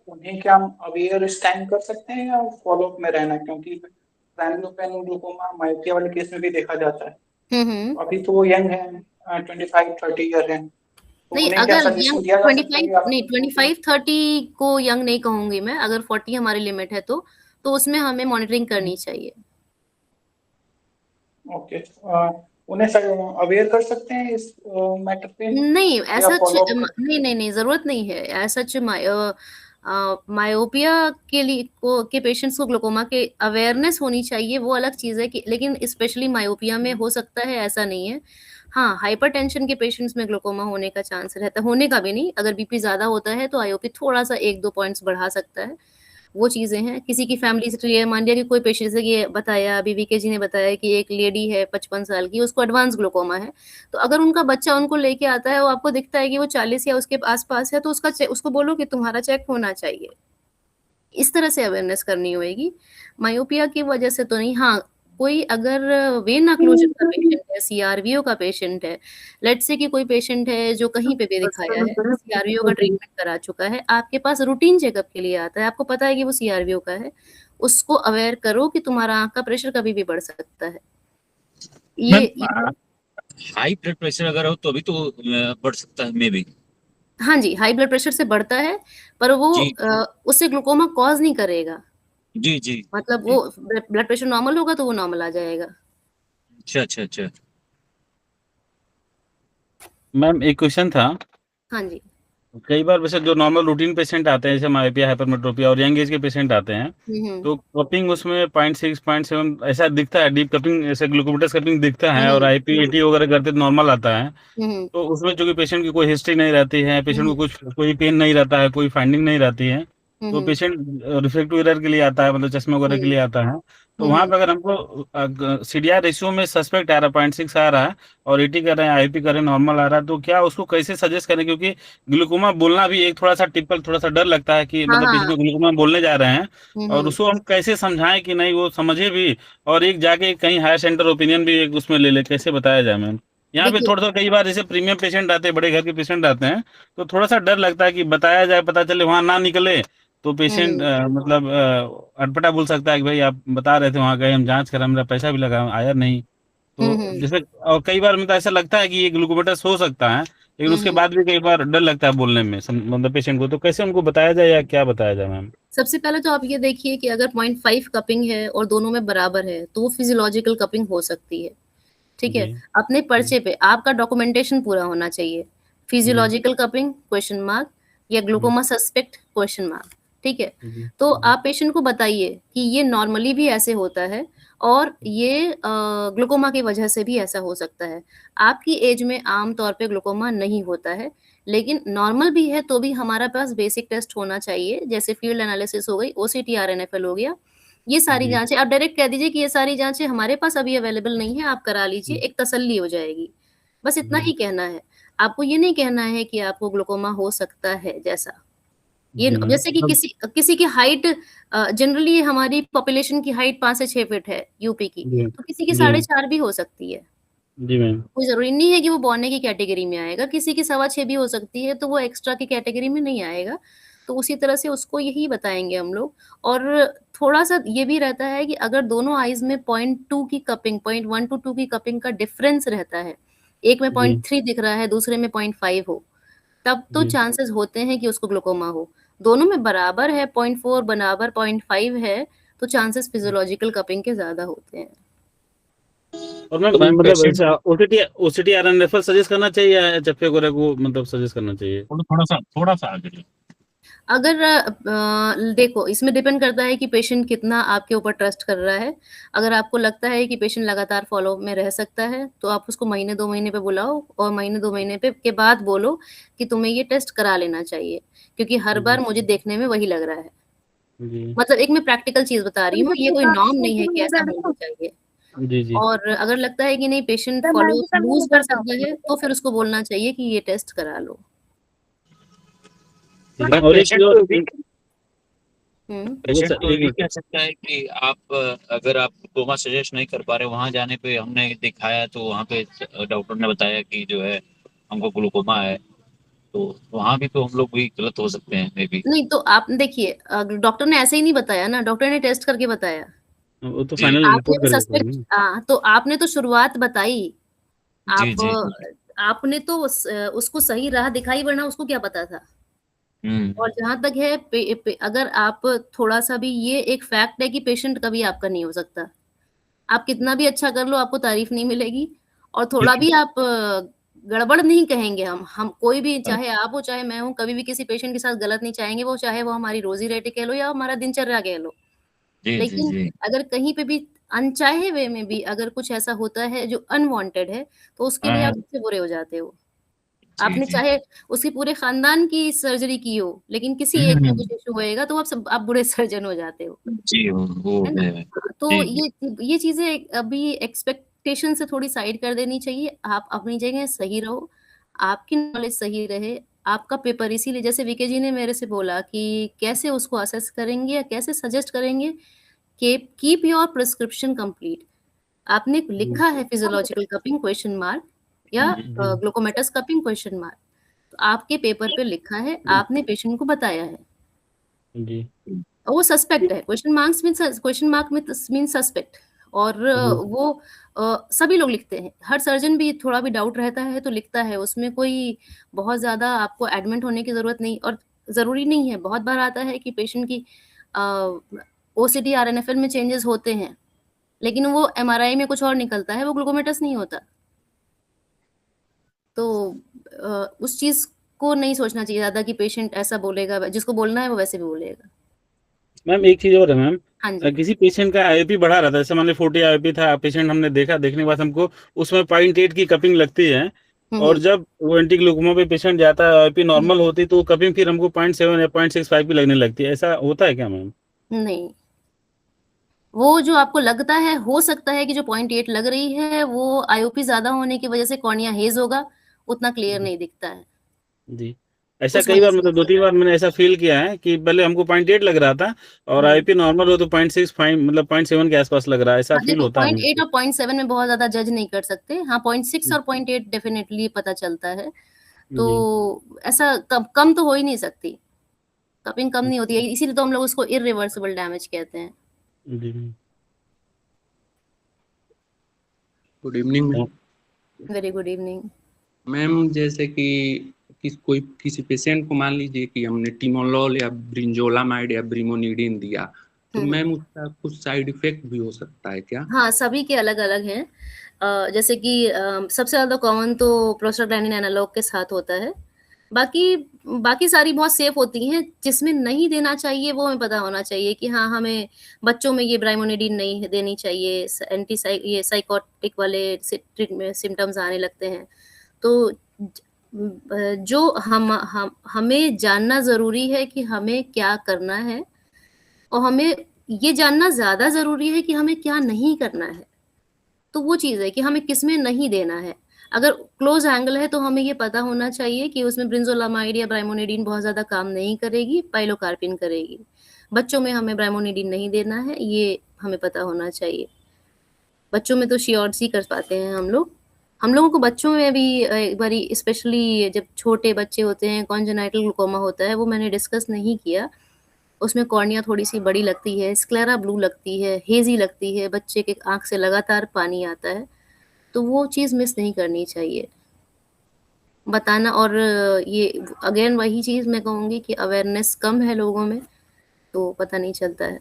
उन्हें क्या हम अवेयर स्कैन कर सकते हैं या फॉलोअप में रहना है? क्योंकि ग्रैनुलोपेनिक ग्लूकोमा मायोपिया वाले केस में भी देखा जाता है। हुँ। अभी तो वो यंग है, 25-30 ईयर है, तो नहीं, उन्हें क्या अगर सजेशन यंग दिया जा सकता है 25 या नहीं 25-30 को यंग नहीं कहूंगी मैं, अगर 40 हमारी लिमिट है तो उसमें हमें मॉनिटरिंग करनी चाहिए। ओके, उन्हें अवेयर कर सकते हैं इस मैटर पे नहीं या ऐसा फॉलो अप? नहीं नहीं नहीं, जरूरत नहीं है ऐसा। मायोपिया के लिए के पेशेंट्स को ग्लूकोमा के अवेयरनेस होनी चाहिए, वो अलग चीज है कि, लेकिन स्पेशली मायोपिया में हो सकता है, ऐसा नहीं है। हाँ, हाइपरटेंशन के पेशेंट्स में ग्लूकोमा होने का चांस रहता है, होने का भी नहीं, अगर बीपी ज्यादा होता है तो आईओपी थोड़ा सा 1-2 पॉइंट्स बढ़ा सकता है। वो चीजें हैं। किसी की फैमिली हिस्ट्री है, मान लिया कि कोई पेशेंट, जैसे कि बताया अभी वीके जी ने बताया कि एक लेडी है 55 साल की, उसको एडवांस ग्लूकोमा है, तो अगर उनका बच्चा उनको लेके आता है और आपको दिखता है कि वो 40 या उसके आसपास है, तो उसको बोलो कि तुम्हारा चेक होना चाहिए। इस तरह से अवेयरनेस करनी होगी। मायोपिया की वजह से तो नहीं। हाँ, कोई अगर वेन ऑक्लूजन का पेशेंट है, सीआरवीओ का पेशेंट है, लेट्स से कि कोई पेशेंट है जो कहीं पे भी दिखाया है, सीआरवीओ का ट्रीटमेंट करा चुका है, आपके पास रूटीन चेकअप के लिए आता है, आपको पता है कि वो सीआरवीओ का है, उसको अवेयर करो कि तुम्हारा आंख का प्रेशर कभी भी बढ़ सकता है। ये मैम, हाई ब्लड प्रेशर अगर हो तो भी तो बढ़ सकता है मे भी। हाँ जी, हाई ब्लड प्रेशर से बढ़ता है, पर वो जी उससे ग्लूकोमा कॉज नहीं करेगा। जी जी मतलब जी। वो ब्लड प्रेशर नॉर्मल होगा तो वो नॉर्मल आ जाएगा। अच्छा अच्छा अच्छा। मैम एक क्वेश्चन था। हाँ जी। कई बार वैसे जो नॉर्मल रूटीन पेशेंट आते हैं, जैसे मायोपिया, हाइपरमेट्रोपिया और यंग एज के पेशेंट आते हैं, हम्म तो कपिंग उसमें 0.6 0.7 ऐसा दिखता है, डीप कपिंग, ऐसे ग्लूकोमीटर कपिंग दिखता है, और आईपी80 वगैरह करते तो नॉर्मल आता है। हम्म तो उसमें चूंकि पेशेंट की कोई हिस्ट्री नहीं रहती है, पेशेंट को हम्म कोई पेन नहीं रहता है, कोई फाइंडिंग नहीं रहती है, तो हम्म पेशेंट रिफ्रेक्टिव एरर के लिए आता है, मतलब चश्मे वगैरह के लिए आता है। तो वहां हम्म पे अगर हमको सीडीआर रेशियो में सस्पेक्ट आ रहा है, 0.6 आ रहा है, और 80 कर रहे हैं, आईपी कर रहे हैं, नॉर्मल आ रहा है, तो क्या उसको कैसे सजेस्ट करें? क्योंकि ग्लूकोमा बोलना भी एक थोड़ा सा टिपिकल, थोड़ा सा डर लगता है कि हाँ मतलब पेशेंट हाँ। को ग्लूकोमा बोलने जा रहे हैं, और हम्म उसको हम कैसे समझाएं कि नहीं वो समझे भी, और एक जाके कहीं हायर सेंटर ओपिनियन भी एक उसमें ले ले, कैसे बताया जाए मैम? यहाँ पे देखिए, थोड़ा सा कई बार जैसे प्रीमियम पेशेंट आते हैं, बड़े घर के पेशेंट आते हैं, तो थोड़ा सा डर लगता है कि बताया जाए, पता चले वहां ना निकले, तो पेशेंट हम्म मतलब अटपटा बोल सकता है कि भाई आप बता रहे थे, वहां गए, हम जांच करा, मेरा पैसा भी लगा, आया नहीं। तो हम्म जैसे, और कई बार मतलब ऐसा लगता है कि ये ग्लूकोमेटर्स हो सकता है, लेकिन उसके हम्म। बाद भी कई बार डर लगता है बोलने में, मतलब पेशेंट को, तो कैसे उनको बताया जाए या क्या बताया जाए मैम? सबसे पहले तो आप ये देखिए कि अगर 0.5 कपिंग है और दोनों में बराबर है तो वो फिजियोलॉजिकल कपिंग हो सकती है। ठीक है। जी अपने जी पर्चे पे आपका डॉक्यूमेंटेशन पूरा होना चाहिए। जी फिजियोलॉजिकल कपिंग क्वेश्चन मार्क या जी ग्लूकोमा सस्पेक्ट क्वेश्चन मार्क। ठीक है। जी तो जी आप पेशेंट को बताइए कि ये नॉर्मली भी ऐसे होता है और ये ग्लूकोमा की वजह से भी ऐसा हो सकता है। आपकी एज में आम तौर पे ग्लूकोमा नहीं होता है, लेकिन नॉर्मल भी है तो भी हमारे पास बेसिक टेस्ट होना चाहिए, जैसे फील्ड एनालिसिस हो गई, ओसीटी आरएनएफएल हो गया। ये सारी जी जांचें आप डायरेक्ट कह दीजिए कि ये सारी जांचें हमारे पास अभी अवेलेबल नहीं है, आप करा लीजिए, एक तसल्ली हो जाएगी। बस इतना जी ही कहना है। आपको ये नहीं कहना है कि आपको ग्लूकोमा हो सकता है, जैसा ये जी मैम, जैसे कि किसी किसी की हाइट, जनरली हमारी पॉपुलेशन की हाइट 5 से 6 फीट है यूपी की, जी तो किसी की जी 4.5 भी हो सकती है। जी मैम, कोई जरूरी नहीं है कि वो बौने की कैटेगरी में आएगा, किसी की 6.25 भी हो सकती है, तो वो एक्स्ट्रा की कैटेगरी में नहीं आएगा। तो उसी तरह से उसको यही बताएंगे हम लोग। और थोड़ा सा ये भी रहता है कि अगर दोनों आईज में 0.2 की कपिंग, 0.1 to 2 की कपिंग का डिफरेंस रहता है, एक में जी 0.3 दिख रहा है, दूसरे में 0.5 हो, तब तो जी चांसेस होते हैं कि उसको ग्लूकोमा हो। दोनों में बराबर है, 0.4 बराबर 0.5 है, तो चांसेस फिजियोलॉजिकल कपिंग के ज्यादा होते हैं। और मैम तो मैम मतलब पेशेंट ऐसा ओसीटी आरएन रेफर सजेस्ट करना चाहिए या एचएफए वगैरह को मतलब सजेस्ट करना चाहिए? थोड़ा सा आगे। अगर देखो, इसमें डिपेंड करता है कि पेशेंट कितना आपके ऊपर ट्रस्ट कर रहा है। अगर आपको लगता है कि पेशेंट लगातार फॉलो में रह सकता है, तो आप उसको महीने 2 महीने पे बुलाओ और महीने 2 महीने पे के बाद बोलो कि तुम्हें ये टेस्ट करा लेना चाहिए, क्योंकि हर बार जी मुझे देखने में वही लग रहा है। जी मतलब एक मैं प्रैक्टिकल चीज़ बता रही हूँ, ये कोई नॉर्म नहीं है कि ऐसा होना चाहिए। जी जी और अगर लगता है कि नहीं पेशेंट फॉलो लूज़ कर सकता है, तो फिर उसको बोलना चाहिए कि ये टेस्ट करा लो। ठीक है। मैम और एक चीज और, हुँ। पेशेंट को एक ये मिनट। कह सकता है कि आप अगर आप ग्लूकोमा सजेस्ट नहीं कर पा रहे, वहां जाने पे हमने दिखाया तो वहां पे डॉक्टर ने बताया कि जो है हमको ग्लूकोमा है, तो वहां भी तो हम लोग भी गलत हो सकते हैं मे बी। नहीं, तो आप देखिए, डॉक्टर ने ऐसे ही नहीं बताया ना, डॉक्टर ने टेस्ट करके बताया। वो तो जी फाइनल आपने रिपोर्ट भी करके सस्पेक्ट बताएंगे। तो आपने तो शुरुआत बताई। जी आप जी जी आपने तो उसको सही राह दिखाई, वरना उसको क्या पता था। और जहाँ तक है अगर आप थोड़ा-सा भी, ये एक फैक्ट है कि पेशेंट कभी आपका नहीं हो सकता। आप कितना भी अच्छा कर लो, आपको तारीफ नहीं मिलेगी, और थोड़ा भी आप गड़बड़ नहीं कहेंगे हम कोई भी, चाहे आप हो चाहे मैं हूँ, कभी भी किसी पेशेंट के साथ गलत नहीं चाहेंगे, वो चाहे वो हमारी रोज़ी-रोटी कह लो या हमारा दिनचर्या कह लो। लेकिन अगर कहीं पे भी अनचाहे वे में भी अगर कुछ ऐसा होता है जो अनवांटेड है, तो उसके लिए आप सबसे बुरे हो जाते हो। आपने चाहे उसके पूरे खानदान की सर्जरी की हो, लेकिन किसी एक में कुछ इश्यू होएगा तो आप बुरे सर्जन हो जाते हो। जी, वो है ना? है। तो जी, ये चीज़ें अभी एक्सपेक्टेशन से थोड़ी साइड कर देनी चाहिए। आप अपनी जगह सही रहो, आपकी नॉलेज सही रहे, आपका पेपर, इसीलिए जैसे वीके जी ने मेरे से बोला कि कैसे उसको असेस करेंगे या कैसे सजेस्ट करेंगे कि कीप योर प्रिस्क्रिप्शन कंप्लीट। आपने लिखा है फिजियोलॉजिकल कपिंग क्वेश्चन मार्क या ग्लूकोमेटास कपिंग क्वेश्चन मार्क, तो आपके पेपर पे लिखा है, आपने पेशेंट को बताया है। जी। और वो सस्पेक्ट है, क्वेश्चन मार्क मीन्स सस्पेक्ट, और वो सभी लोग लिखते हैं। हर सर्जन भी थोड़ा भी डाउट रहता है तो लिखता है, उसमें कोई बहुत ज़्यादा आपको एडमिट होने की ज़रूरत नहीं, और ज़रूरी नहीं है। बहुत बार आता है कि पेशेंट की ओसीटी आरएनएफएल में चेंजेस होते हैं, लेकिन वो एमआरआई में कुछ और निकलता है, वो ग्लूकोमेटास नहीं होता। तो उस चीज़ को नहीं सोचना चाहिए ज़्यादा कि पेशेंट ऐसा बोलेगा, जिसको बोलना है वो वैसे भी बोलेगा। मैम एक चीज़ और है मैम, हाँ जी। किसी पेशेंट का आईओपी बढ़ा रहता है, जैसे मान लीजिए 40 आईओपी था, पेशेंट हमने देखा, देखने के बाद हमको उसमें 0.8 की कपिंग लगती है, और जब वो एंटी ग्लूकोमा पे पेशेंट जाता है, आईओपी नॉर्मल होती है, तो कपिंग फिर हमको 0.7 या 0.65 की लगने लगती है। ऐसा होता है क्या मैम? नहीं, वो जो आपको लगता है, हो सकता है कि जो 0.8 लग रही है वो आईओपी ज़्यादा होने की वजह से कॉर्निया हेज़ होगा, उतना क्लियर नहीं दिखता है। जी। ऐसा उस कई वजह बार से मतलब हो 2-3 बार मैंने ऐसा फ़ील किया है कि पहले हमको 0.8 लग रहा था और आईपी नॉर्मल हो तो 0.65 मतलब 0.7 के आसपास लग रहा है, ऐसा हाँ, फ़ील देखो होता है 0.8 मुझको। और 0.7 में बहुत ज़्यादा जज नहीं कर सकते। हाँ, 0.6 और 0.8 डेफिनिटली पता चलता है। जी। तो ऐसा कम तो हो ही नहीं सकती। कपिंग कम नहीं होती है, इसीलिए तो हम लोग उसको इर्रिवर्सिबल डैमेज कहते हैं। जी। Good evening ma'am. Very good evening. Ma'am जैसे कि किसी पेशेंट को मान लीजिए कि हमने टिमोलॉल या ब्रिंजोलामाइड या ब्रिमोनिडिन दिया, तो मैम उसका कुछ साइड इफेक्ट भी हो सकता है क्या? हाँ, सभी के अलग-अलग हैं। जैसे कि सबसे ज़्यादा कॉमन तो प्रोस्टाग्लैंडिन एनालॉग के साथ होता है। बाकी सारी बहुत सेफ होती हैं। जिसमें नहीं देना चाहिए वो हमें पता होना चाहिए कि हाँ, हमें बच्चों में ये ब्राइमोनिडिन नहीं देनी चाहिए। ये साइकोटिक वाले सिम्पटम्स आने लगते हैं। तो जो हमें जानना ज़रूरी है कि हमें क्या करना है, और हमें ये जानना ज़्यादा ज़रूरी है कि हमें क्या नहीं करना है। तो वो चीज़ है कि हमें किसमें नहीं देना है। अगर क्लोज़ एंगल है तो हमें ये पता होना चाहिए कि उसमें ब्रिंजोलामाइड या ब्राइमोनिडिन बहुत ज़्यादा काम नहीं करेगी, पाइलोकार्पिन करेगी। बच्चों में हमें ब्राइमोनिडिन नहीं देना है, ये हमें पता होना चाहिए। बच्चों में तो शियोर्स ही कर पाते हैं हम लोग। हम लोगों को बच्चों में भी एक बारी, स्पेशली जब छोटे बच्चे होते हैं, कॉन्जेनाइटल ग्लूकोमा होता है, वो मैंने डिस्कस नहीं किया। उसमें कॉर्निया थोड़ी-सी बड़ी लगती है, स्क्लेरा ब्लू लगती है, हेज़ी लगती है, बच्चे के आँख से लगातार पानी आता है, तो वो चीज़ मिस नहीं करनी चाहिए। बताना, और ये अगेन वही चीज़ मैं कहूँगी कि अवेयरनेस कम है लोगों में, तो पता नहीं चलता है।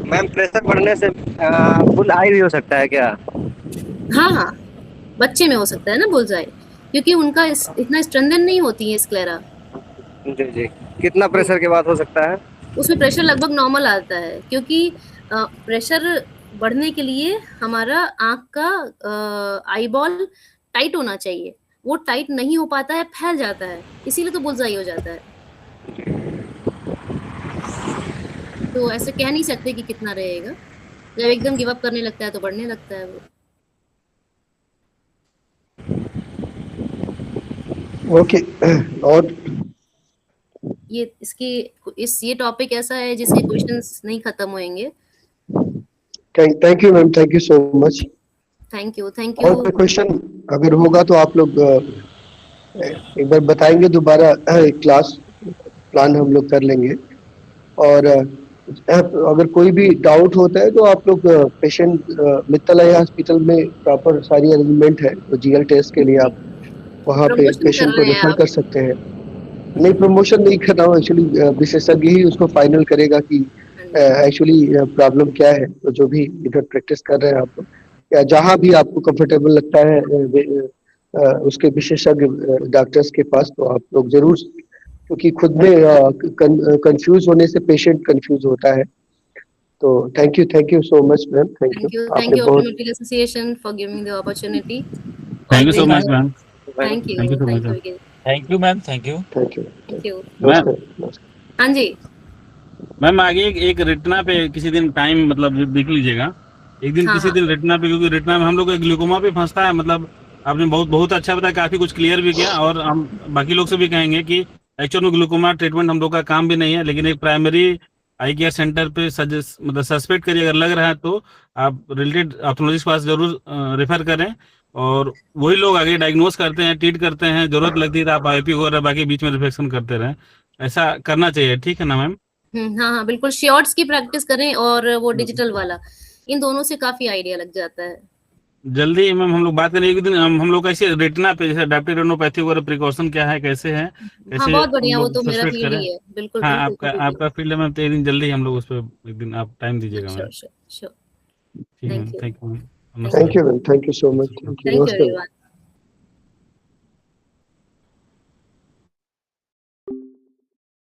मैम प्रेशर बढ़ने से फुल आई भी हो सकता है क्या? हाँ, हाँ, बच्चे में हो सकता है ना बुल्सआई, क्योंकि उनका इतना स्ट्रेंथन नहीं होती है स्क्लेरा। जी जी। कितना प्रेशर के बाद हो सकता है? उसमें प्रेशर लगभग नॉर्मल आता है, क्योंकि प्रेशर बढ़ने के लिए हमारा आँख का आईबॉल टाइट होना चाहिए। वो टाइट नहीं हो पाता है, फैल जाता है, इसीलिए तो बुल्सआई हो जाता है। तो ऐसे कह नहीं सकते कि कितना रहेगा। जब एकदम गिव अप करने लगता है तो बढ़ने लगता है वो। ओके। और ये टॉपिक ऐसा है जिसके क्वेश्चंस नहीं खत्म होएंगे। Thank you ma'am, thank you so much. Thank you. और कोई क्वेश्चन अगर होगा तो आप लोग एक बार बताएंगे, दोबारा क्लास प्लान हम लोग कर लेंगे। और अगर कोई भी डाउट होता है तो आप लोग पेशेंट मित्तल आई हॉस्पिटल में प्रॉपर सारी अरेंजमेंट है, तो जीएल टेस्ट के लिए आप वहाँ पे प्रमोशन कर पेशेंट को रहे हैं रेफर आप। कर सकते हैं। नहीं, प्रमोशन नहीं कर रहा हूँ एक्चुअली, विशेषज्ञ ही उसको फाइनल करेगा कि एक्चुअली प्रॉब्लम क्या है। तो जो भी इधर प्रैक्टिस कर रहे हैं आप, या जहाँ भी आपको कंफर्टेबल लगता है उसके विशेषज्ञ डॉक्टर्स के पास, तो आप लोग जरूर, क्योंकि खुद में कंफ्यूज होने से पेशेंट कंफ्यूज होता है। तो thank you so much ma'am, thank Thank you. you. Thank आपने you, बहुत Optometric Association, for giving the opportunity. Thank you Thank so you. Much ma'am. Thank you. Thank you so Thank much. you again. Thank you ma'am, thank you. Thank you. Thank you. नमस्कार नमस्कार। हाँ जी। Ma'am आगे एक retina पे किसी दिन time मतलब देख लीजिएगा, एक दिन हाँ, किसी हाँ। दिन रेटिना पे, क्योंकि रेटिना में हम लोग ग्लूकोमा पे फंसता है। मतलब आपने बहुत बहुत अच्छा बताया, काफी कुछ क्लियर भी किया, और हम बाकी लोग से भी कहेंगे कि एक्चुअल में ग्लूकोमा ट्रीटमेंट हम लोग का काम भी नहीं है, लेकिन एक प्राइमरी आई केयर सेंटर पे सजेस्ट मतलब सस्पेक्ट करिए, अगर लग रहा है तो आप रिलेटेड ऑप्थोलॉजिस्ट के पास जरूर रेफर करें, और वही लोग आगे डायग्नोज करते हैं, ट्रीट करते हैं। जरूरत लगती है तो आप आईपी वगैरह बाकी बीच में रिफ्लेक्शन करते रहें, ऐसा करना चाहिए। ठीक है ना मैम? हाँ, हाँ, बिल्कुल शॉर्ट्स की प्रैक्टिस करें और वो डिजिटल वाला, इन दोनों से काफी आइडिया लग जाता है। जल्दी ही मैम हम लोग बात करेंगे एक दिन, हम लोग कैसे रेटिना पे जैसे एडाप्टिव रेटिनोपैथी वगैरह प्रिकॉशन क्या है, कैसे है, हाँ, कैसे बहुत हम बढ़िया, वो लोग तो मेरा सस्पेक्ट फील्ड करें। ही है। बिल्कुल, हाँ, बिल्कुल, आपका कभी भी। आपका फील्ड है मैम, तो एक दिन जल्दी हम लोग उस पर एक दिन आप टाइम दीजिएगा मैम। Sure, sure, sure. ठीक है Thank ma'am, you. Thank you ma'am, Thank नमस्कार। Thank you ma'am, thank you so much, thank you, Thank you, नमस्कार। everyone.